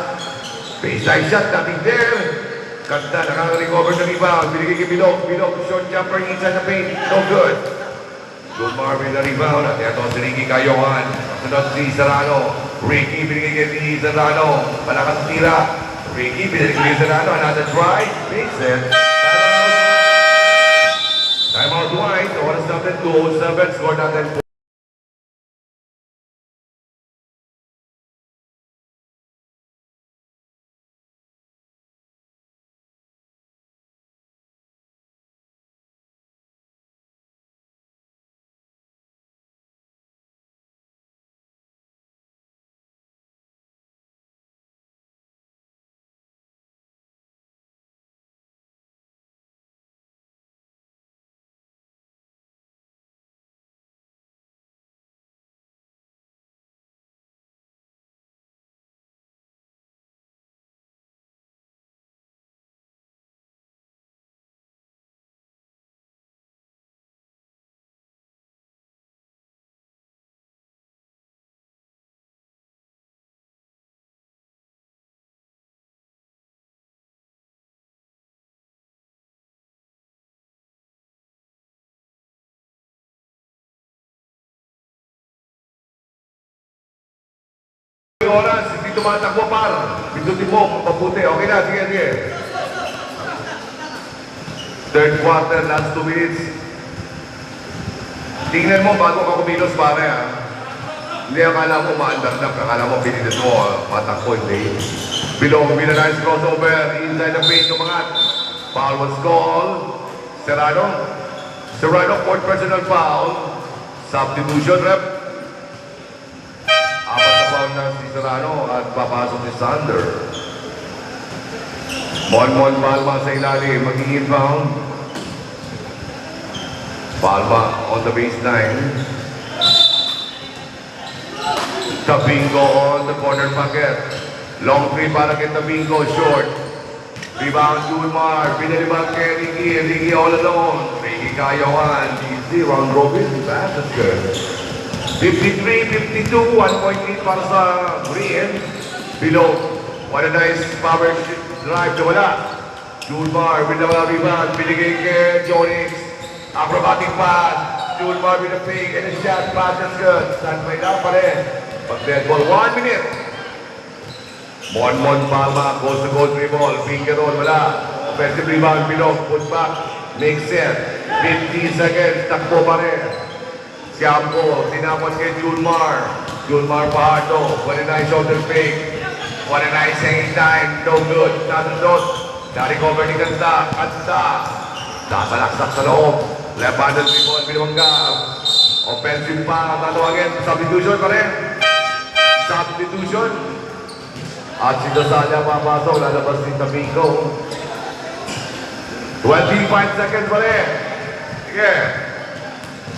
Baseline shot, nothing there. Kanta, nakaka-recover ng rebound. Binigay kay Bilog. Bilog, short jumper inside the paint. No good. Julmar with the rebound. At ito si Ricky Cayohan. Sunod si Serrano. Ricky binigay kay Serrano. Malakas tira. Ricky binigay kay Serrano. Another try. Makes it. Time out White. Oras natin 2-7. Score natin Yung oras, hindi tumatakbo par. Pindutin mo, mabuti. Okay na, sige, sige. Third quarter, last 2 minutes. Tingnan mo bago ka kumilos pare ha. Hindi akala mo maandar na, akala mo pinilit mo, matakbo, hindi. Below, nice crossover, inside the paint, umangat. Foul was called. Serrano, fourth personal foul. Substitution rep. Apat na foul na si Serrano at papasok si Sander. Mon Palma sa ilalim, magiging inbound. Palma on the baseline. Tabingo on the corner pocket. Long three para kay Tabingo, short. Rebound, Julmar. Pinalibang kay Ricky all alone. Ricky Kayawan. Easy, round robin. That's good. 53-52, 1 point lead para sa Green. Below. What a nice power drive na wala. Julmar with the rebound. Binigay kay Jonix. Acrobatic pass. Julmar with a fake and a shot. Pass is good. Stand by down pa rin. Pag-dead ball, 1 minute. Mon Palma, goes to goal dribble, finger roll, wala. Offensive rebound, Pinok, put back, makes it. 50 seconds, takbo pa rin. Siampo, tinapon kay Julmar. Julmar Pahardo, what a nice shoulder fake. What a nice hanging time, no good, nasundot. Na-recover ni Kanta, sasalaksak sa loob. Left-handed dribble, Binuanga. Offensive pa, tatawagin, substitution pa rin. Substitution. At si Dasalia papasok, lalabas si Tabingo. 25 seconds pa rin. Sige.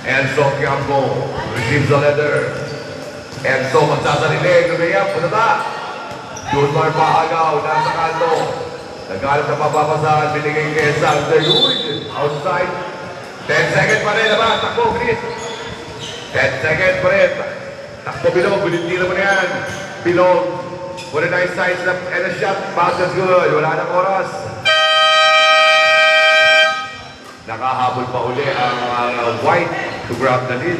Enzo Quiampo receives the letter. Enzo magsasarilig, lumayap, punata. Julmar Paagaw, nasa kanto. Nagalit na papapasahan, binigay kay Sander Luis. Outside. 10 seconds pa rin, labas. Takbo, Chris. 10 seconds pa rin. Takbo, Bilog. Bulitira mo na yan. Bilog. What a nice side step and a shot. Pass is good. Wala nang oras. Nakahabol pa uli ang White to grab the lead.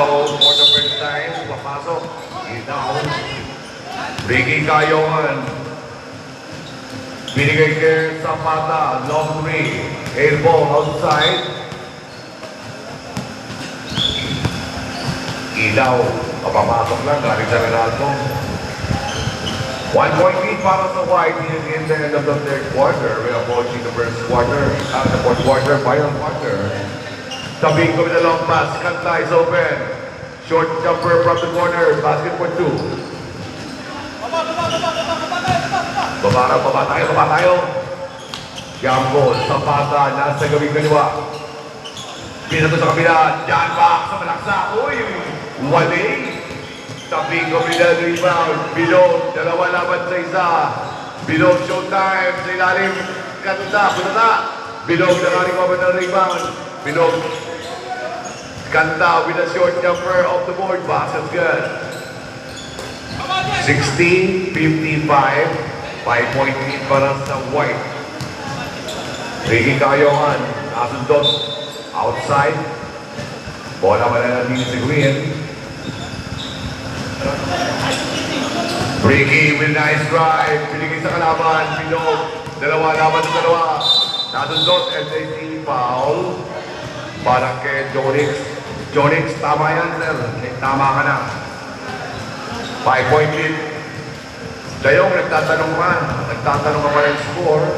For the first time, papasok. Down. Ricky Kayawan. Binigay kay Zapata. Long three. Elbow outside. Ilaw. Papapasok lang. Galing sa Renaldo. 1 point lead para sa White in the end of the third quarter. We're approaching the first quarter. The fourth quarter, final quarter. Tabingo with a long pass. Kanta is open. Short jumper from the corner. Basket for two. Baba tayo. Gambo, Zapata, nasa gawing kaliwa. Pinato sa kabila. John Box sa malaksa. Uy! Wali! Tabingo with a rebound. Bilog, dalawa laban sa isa. Bilog showtime. Sa ilalim. Kanta, punata. Bilog nakarecover ng rebound. Bilog. Kanta with a short jumper off the board. Basket's good. 16-55. 5 point lead para sa White. Ricky Kayawan. Nasundot. Outside. Bola mananatili si Green. Ricky with nice drive. Pinigil sa kalaban. Pinog. Dalawa laban sa dalawa. Nasundot. SAT foul. Para kay Jonix. Jonix, tama yan, sir. Tama ka na. 5-point lead. Dayong, nagtatanong ka pa ng score.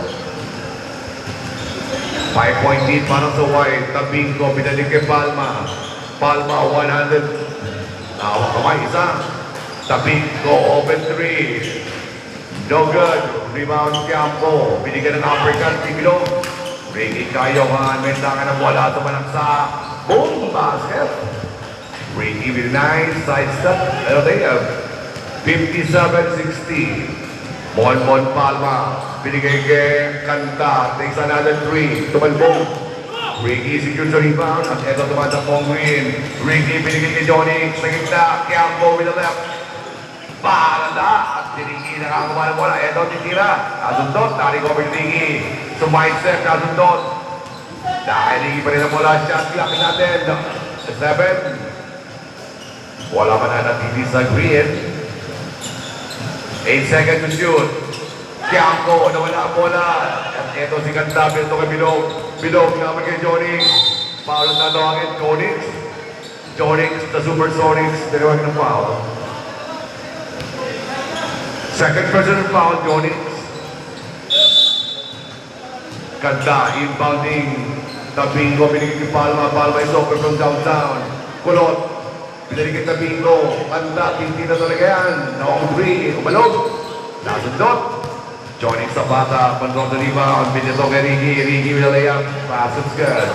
5-point lead para sa White. Tabing ko, pinalik kay Palma. Palma, 100. Tawag kamay, isa. Tabing ko, open 3. No good. Rebound Campo. Binigyan ng uppercut, Tiglo. Ricky Kayohan, may tangan ng wala tumalaksa. Boom! Basket. Ricky with nice side step. Ano tayo? 57-60. Mon Palma. Binigay kay Kanta. Takes another 3. Tumalbong. Ricky secures the rebound. At eto tumatapong Green. Ricky binigay kay Johnny. Sa gitna. Kiambo with the left. Palanda. At si Ricky nakakuha ng bola. Eto titira. Nasundot. Tarik over Ricky. So mindset. Nasundot. Dahil Ricky pa rin ang bola. Shot clock natin. 7. Wala man na natili sa Green. 8 seconds to shoot. Kiambo, nawala ang bola. At eto si Kanta, pinto kay Bilog. Bilog, naman kay Jonix. Foul na tawagin, Jonix. Jonix, the Supersonics, dalawang ng foul. Second personal foul, Jonix. Kanta, inbounding. Tabingo, pinigil kay Palma. Palma is open from downtown. Kulot. Pinaligit na Bingo. Kanta, hindi na talaga yan. Naong-3, umalog. Nasundot. Johnny Zapata, control the rebound. Pinito kay Ricky. Ricky with a layup. Pass is good.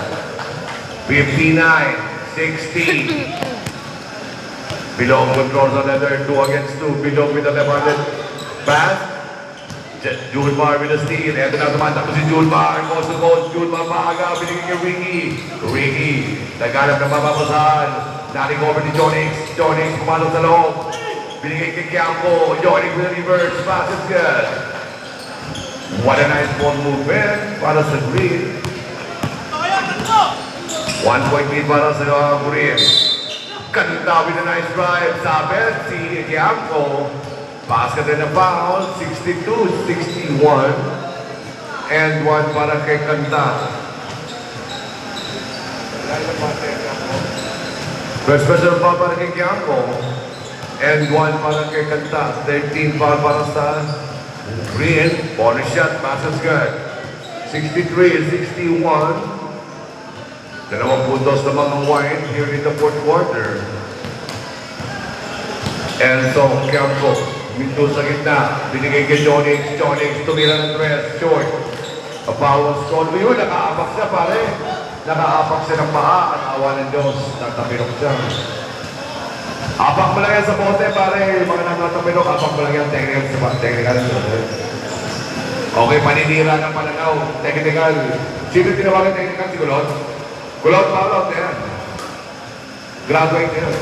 59-60. Bilog controls another 2 against 2. Bilog with a left-handed pass. Julmar with a steal. Ito na tumantak ko si Julmar. Coast to coast. Julmar maaga. Binigay kay Ricky. Ricky. Naghanap ng mapapasahan. Naring over ni Jonix. Jonix pumalong sa loob. Binigay kay Kiampo. Jonix with a reverse. Pass is good. What a nice ball movement para sa Green. 1-point lead para sa Green. Kanta with a nice drive. Sabet si Kiampo. Basket and a foul. 62-61. And 1 para kay Kanta. First special foul para kay Kiampo. And 1 para kay Kanta. 13 foul para sa Green. Bonus shot. Pass is good. 63-61. Dalawang puntos na mga White here in the fourth quarter. And so, Kiampo. Minto sa gitna. Binigay kay Jonix. Jonix tumira ng 3. Short. A foul was called. Yun, nakaapak siya pare. Nakaapak siya ng paa at awa ng Diyos. Natapirok siya. Apak mo lang yan sa bote, pare. Mga nangatapirok, apak mo lang yan. Technical. Okay, paninira ng pananaw. Technical. Sino tinawagan technical? Si Kulot? Kulot, foul out yan. Graduate yan.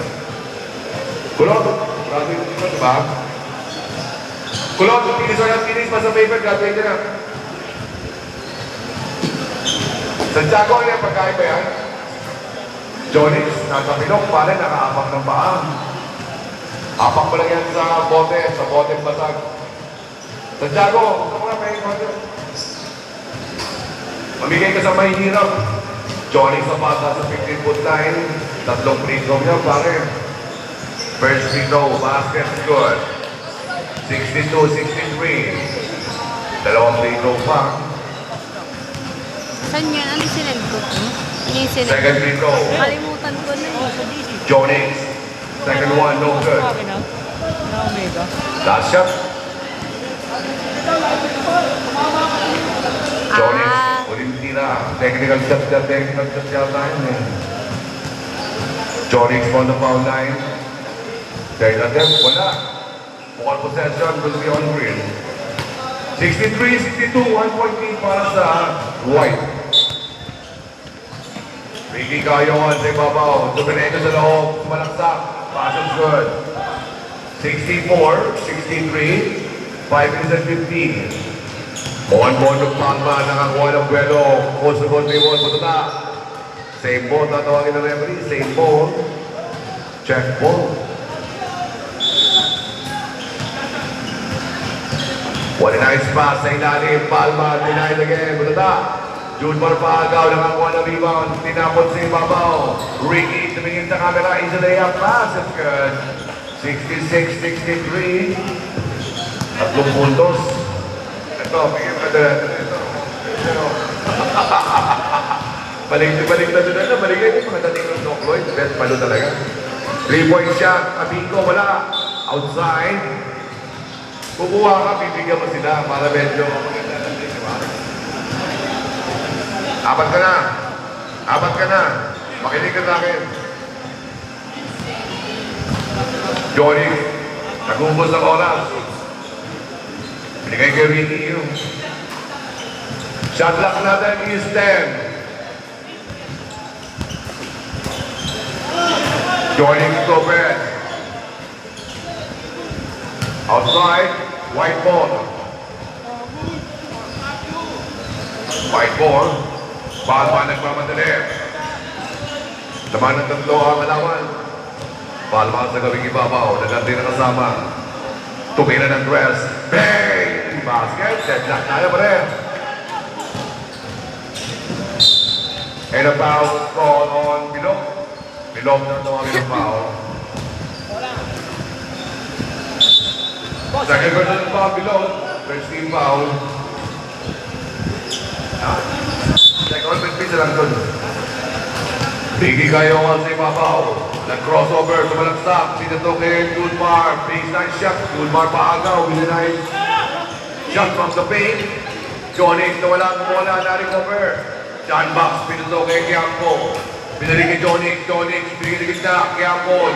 Kulot, graduate yan, diba? Kulot, tinis pa sa paper, graduate yan. Santiago, yan, pagkain ba yan? Jonix, nasa Pinok, pare, nakaapak ng paa. Apak mo lang yan sa bote basag. Santiago, huwag ka mga pahing konti. Mamigay ka sa mahihirap. Jonix sa bata sa 15-foot line. Tatlong free throw niya, pare. First free throw, basket good. 62-63. Dalawang free throw pa. Saan yan? Ano sinend ko? Yung sinend Second free throw. Kalimutan ko na. Jonix. Second one, no good. Last shot. Jonix, uling tira. Technical shot tayo. Jonix on the foul line. Third attempt, wala. Ball possession will be on Green. 63-62, 1-point lead para sa White. Ricky Cayon sa ibabaw. Dominado sa loob. Malaksak. Pass is good. 64-63. 5 minutes and 15. Mon Palma, nakakuha ng buwelo. Kusugod ni Mon Patuta. Same ball, tatawagin ng referee. Same ball. Check ball. What a nice pass sa ilalim. Palma, denied again. Patuta. June Marpagaw, nakakuha ng rebound. Tinapon sa ibabaw. Ricky, tumingin sa camera. Isa na yung pass. It's good. 66-63. 3 puntos. Ito, bigyan ka na. Ito. Balik na doon na. Balik na yung mga dating ng Doc Lloyd. Best palo talaga. 3-point shot. Abingo, wala. Outside. Kukuha ka, bibigyan mo sila para medyo maganda natin. Diba? Apat ka na. Makinig ka sa akin. Johnny, nag-umbos ang oras. Binigay kay Ricky yung shot clock natin is 10. Joining Lopez. Outside, white ball. White ball. Palma nagmamadali. Laman ng tatlo ang alawan. Palma sa gawing ibabaw. Nagandi na kasama. Tumira ng dress. Bang! Basket. Deadlock na pa rin. And a foul call on Bilog. Bilog na tumawin ng foul. Second person foul Bilog. First team foul. Second pitch lang dun. Bigay kayo ang sa ibabaw. Nag-crossover, sumalagsak, pinato kay Gulmar. Baseline shot, Gulmar paagaw, with a nice shot from the paint. Jonix na wala na-recover. John Box, pinato kay Quiampo. Pinalik kay Jonix, pinigil na, Quiampo.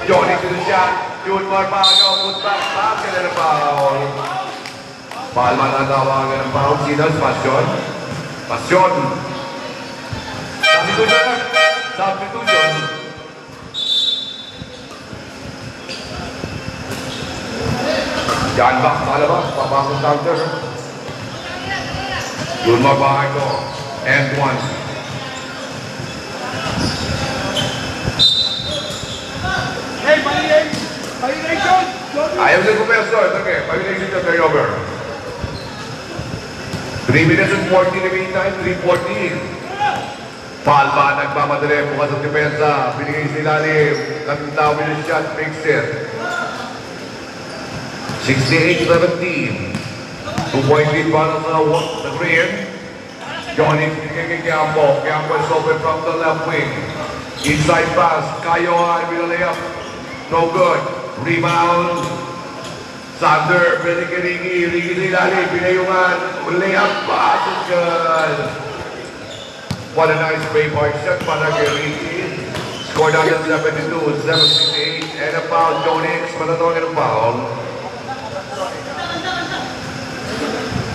Jonix with a shot, Gulmar paagaw, put back, basket na foul. Palma na tawagan ng foul, Sinas, Pasyon. Substitution. John Box, palabas, papasok counter. Gulmar bahay ko. And one. Hey, violation! Ayaw sa kumpeso. Ito okay. Violation to turnover. 3 minutes and 40 remaining time. 3:14. Palma nagmamadali bukas ang depensa. Binigay sa ilalim. Kantawin ng shot. Makes it. 68-17. 2-point lead para sa Green. Johnny binigay kay Quiampo. Quiampo is open from the left wing. Inside pass. Kayoan with a layup. No good. Rebound. Sander. Binigay kay Ricky. Ricky sa ilalim. Pinayungan. Layup pass. It's good. What a nice three-point shot para kay Ricky. Scored out at 72, 78, and a foul. Jonix, manatawagin ang foul.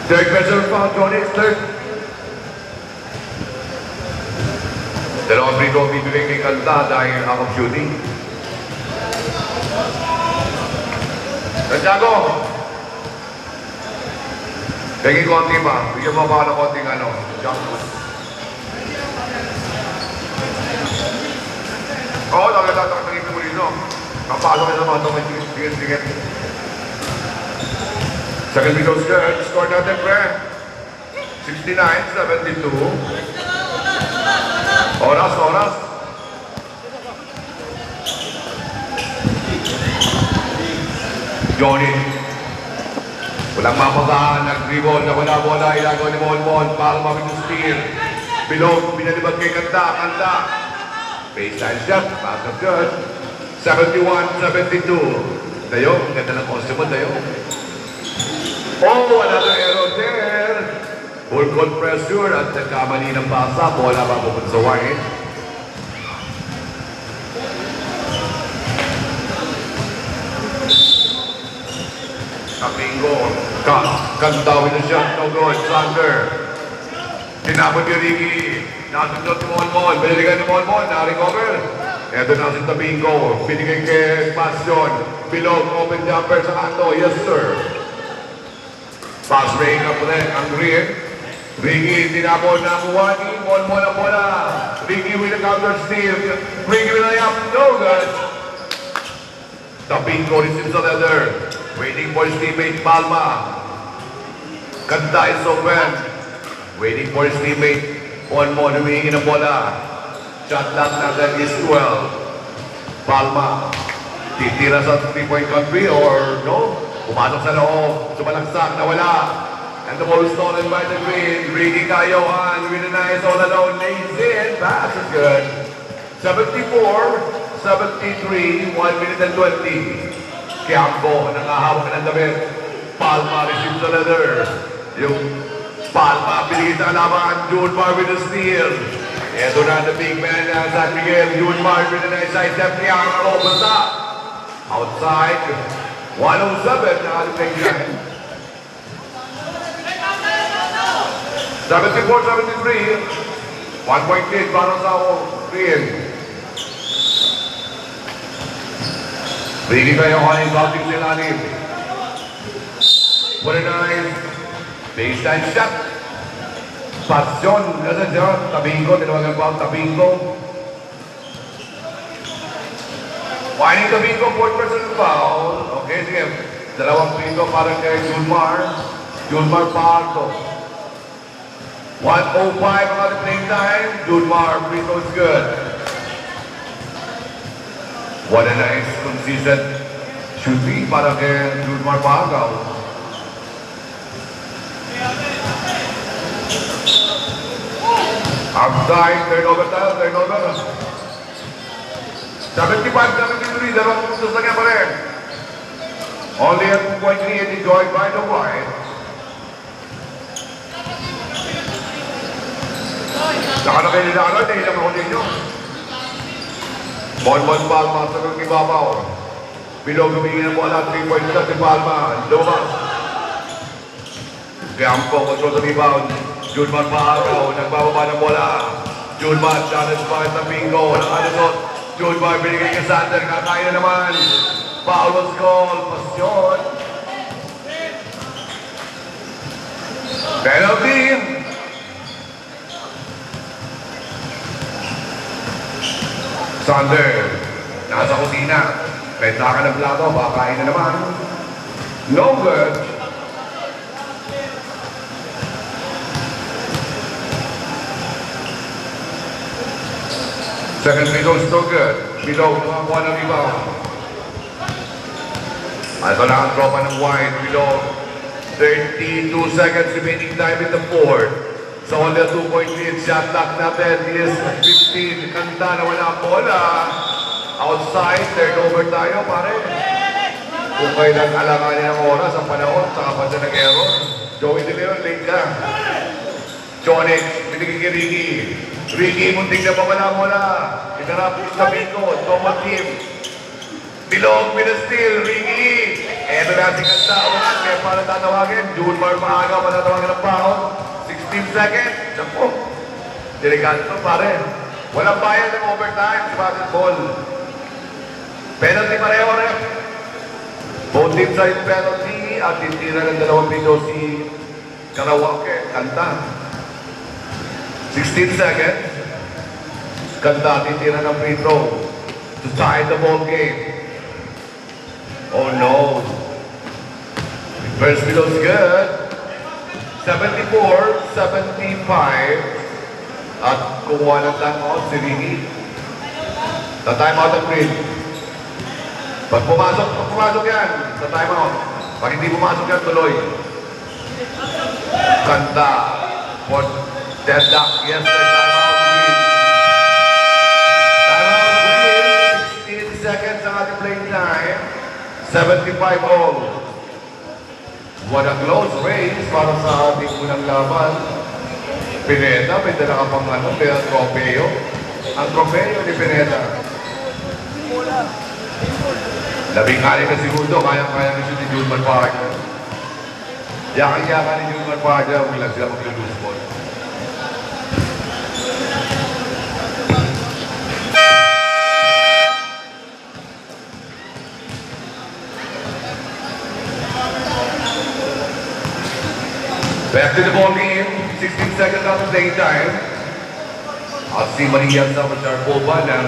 Third personal foul, Jonix, third. Dalawang free throw bibigay kay Kanta dahil out of shooting. Santiago! Pagin konti pa. Bigyan mo pa ng konting jump. Oo, nakatatakagin mo rin, no? Kapasok ka naman ito, may tingin-tingin. Second free throw good. Score natin, pre. 69-72. Oras. Johnny. Walang mapagaan. Nag-dribble na wala-wala. Ilagaw ni Mon. Palma with the steal. Bilog, binalibag kay Kanta. Baseline shot, pass of good. 71-72. Dayo, ang ganda ng costume mo, Dayo. Oh, another error there. Full court pressure at nagkamali ng basa. Bola pa pupunta sa wine. Kapingo. Kantawin na shot, no good. Sander. Tinapon ni Ricky. Nasundot ni Mon. Biniligan ni Mon. Na-recover. Ito na si Tabingo. Binigay kay Passion. Bilog. Open jumper sa Ando. Yes, sir. Pass break up rin ang Green. Ricky, tinapon na Kuwani. Ball mo na bola. Ricky with a counter steal. Ricky with a layup. No good. Tapingo receives the leather. Waiting for his teammate Palma. Kanta is open. Waiting for his teammate. One more humingi ng bola. Shot clock natin is 12. Palma. Titira sa 3-point country or no? Pumasok sa loob. Sumalaksak. Nawala. And the ball is stolen by the Green. Ricky Cayohan with a nice all alone. Lays in. Pass is good. 74-73. 1 minute and 20. Quiamco. Nangahawak ng damit. Palma receives the leather. Yung Palma binigay sa kalaban. Junmar with a steal. Ito na the big man na San Miguel. Junmar with a nice side step. Quiamco opens up. Outside. 107 na ating line. 74-73. 1 point lead para sa Green. Ricky Cayohan yung outing sa ilalim. What a nice baseline shot. Pasyon. Nasa dyan. Tabingo. Tinawagan pa ang Tabingo. Whining Tabingo. 4% foul. Okay, sige. Dalawang pinto para kay Junmar. Junmar Parto. 1:05 ang ating playing time. Junmar, free throw is good. What a nice, consistent shooting para kay Junmar Pagaw. Outside, turnover tayo, turnover. 75-73, dalawang puntos na nga pa rin. Only at 2.3 and enjoyed by the White. Saka na kayo nilaran, nahilang ako ninyo. Bonbon Palma sa kong ibabaw. Bilog humingin ang bola, 3 points na si Palma. Lumas. Quiamco, control sa rebound. Junmar Pagaw, nagbababa ng bola. Junmar, challenge pa sa Bingo. Nakalusot. Junmar, binigay kay Sander. Kakaya na naman. Foul was called. Pasyon. Penalty. Sander, nasa kusina. Pwenta ka ng plato, bakain na naman. No good. Second free throw is no good. Below, nakakuha ng rebound. Ito na ang tropa ng White. Below, 32 seconds remaining time in the fourth. So only a 2-point lead. Shot clock natin is 15. Kanta na wala bola. Outside, turnover tayo, pare. Kung kailan alanganin ang oras, ang panahon, saka pa siya nag-error. Joey De Leon, late ka. Chonix, binigay kay Ricky. Ricky, munting na pamala-mola. Itarapin sa Bingo, double team. Bilog, pinastil, Ricky. Eto na si Kanta, ulan, kaya para tatawagin. Junmar Maaga, matatawagan ng paon. 16 seconds. Naku. Delikado ito, pare. Walang bayad ng overtime sa basketball. Penalty pareho rin. Both teams ay penalty at titira ng dalawang pito si Karawake. Kanta. 16 seconds. Kanta, titira ng free throw to tie the ball game. Oh no. First below is good. 74-75 at kukuha ng timeout si Ricky. Sa timeout ang Green. Pag pumasok yan sa timeout. Pag hindi pumasok yan, tuloy. Kanta. For deadlock. Yes, there's timeout Green. Timeout Green. 16 seconds ang ating playing time. 75 all. What a close race para sa ating unang laban. Pineda, may dala ka pang ano, may trofeo. Ang trofeo ni Pineda. 12 na segundo, kaya-kaya ni si Junmar Parker. Yakan-yakan ni Junmar Parker, huwag lang sila mag-lose ball. playing time. At si Maria Sharapova ng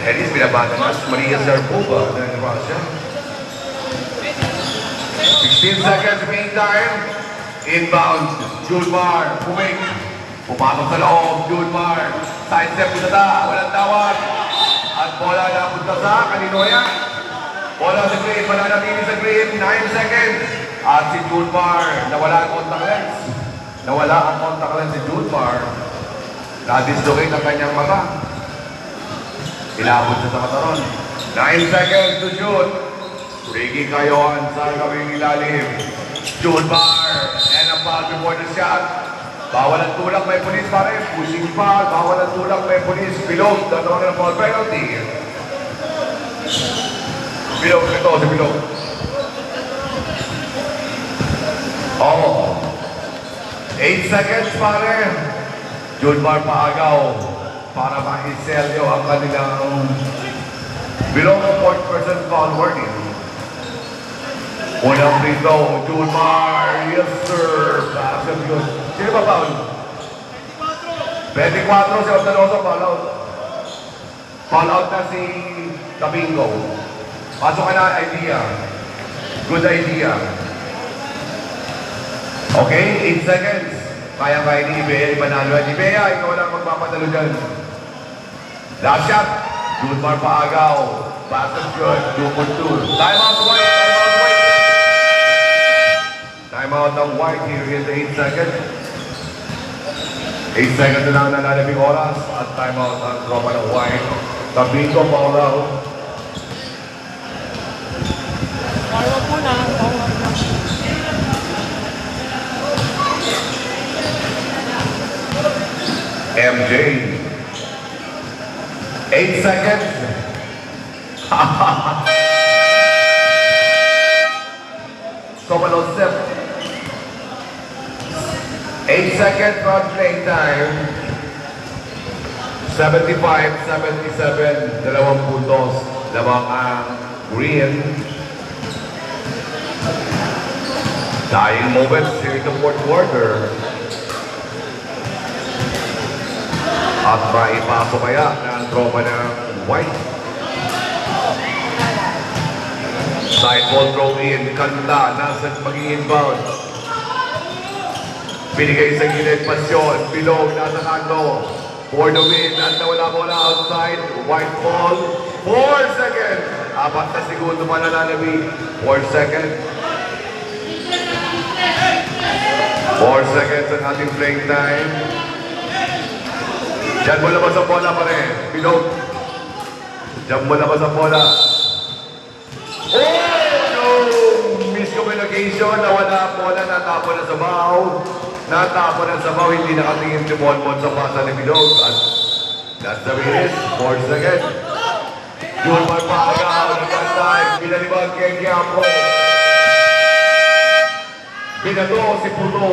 tennis, binabata na si Maria Sharapova ng Russia. 16 seconds playing time. Inbound, Julmar, Pumik. Pumasok sa loob, Julmar. Side step punta, walang tawag. At bola na punta sa Kalinoya. Bola sa green, mananatili sa green, 9 seconds. At si Julmar, nawala ang contact lens. Nawala ang contact lens si Julmar. Na-dislocate ang kanyang mata. Ilabot siya sa mataron. 9 seconds to shoot. Ricky Cayon sa gawing ilalim. Julmar, and a foul before the shot. Bawal ang tulak, may pulis pa rin. Pushing foul, bawal ang tulak, may pulis. Bilog, dalawa ng foul penalty. Bilog, ito si Bilog. Oh. 8 seconds pa rin. Julmar paagaw para ma-iselyo ang kanilang Bilog 4% foul warning. Unang free throw, Julmar, yes sir. Pass and good. Sino ba foul? 24 si Ortanoso, foul out. Foul out na si Domingo. Pasok ka na, idea. Good idea. Okay, 8 seconds. Kaya-kaya ni Ibea, manalo. Ibea, ikaw lang magpapatalo dyan. Last shot, Julmar paagaw. Pass and good, 2-2. Time out, White. Time out, White. Time out ng White here in the 8 seconds. 8 seconds na lang nalalabing oras at time out ang tropa ng White. Tabingo, foul out. Tawag po na. MJ. 8 seconds. Komalo step. 8 seconds on playing time. 75-77. Dalawang puntos. Lamang ang Green. Dying moments here in the fourth quarter. At maipasok kaya ng tropa ng White. Side ball throw in, Kanda, nasa maging inbound. Binigay sa gilid, Pasyon, Bilog, nasa kanto. For the win, at nawala bola outside, White ball, 4 seconds. 4 na segundo pa nalalabig, 4 seconds. 4 seconds ang ating playing time. Diyan mo labas ang bola pa rin. Bilog. Diyan mo labas ang bola. Oh! No! Miscommunication. Nawala ang bola. Natapon na sa baw. Natapon na sa baw. Hindi nakatingin si Monmon sa pasa ni Bilog. At that's the finish. 4 seconds. Julmar paagaw. Nagkantay. Pinalibag kay Quiapo. Binato si Puto.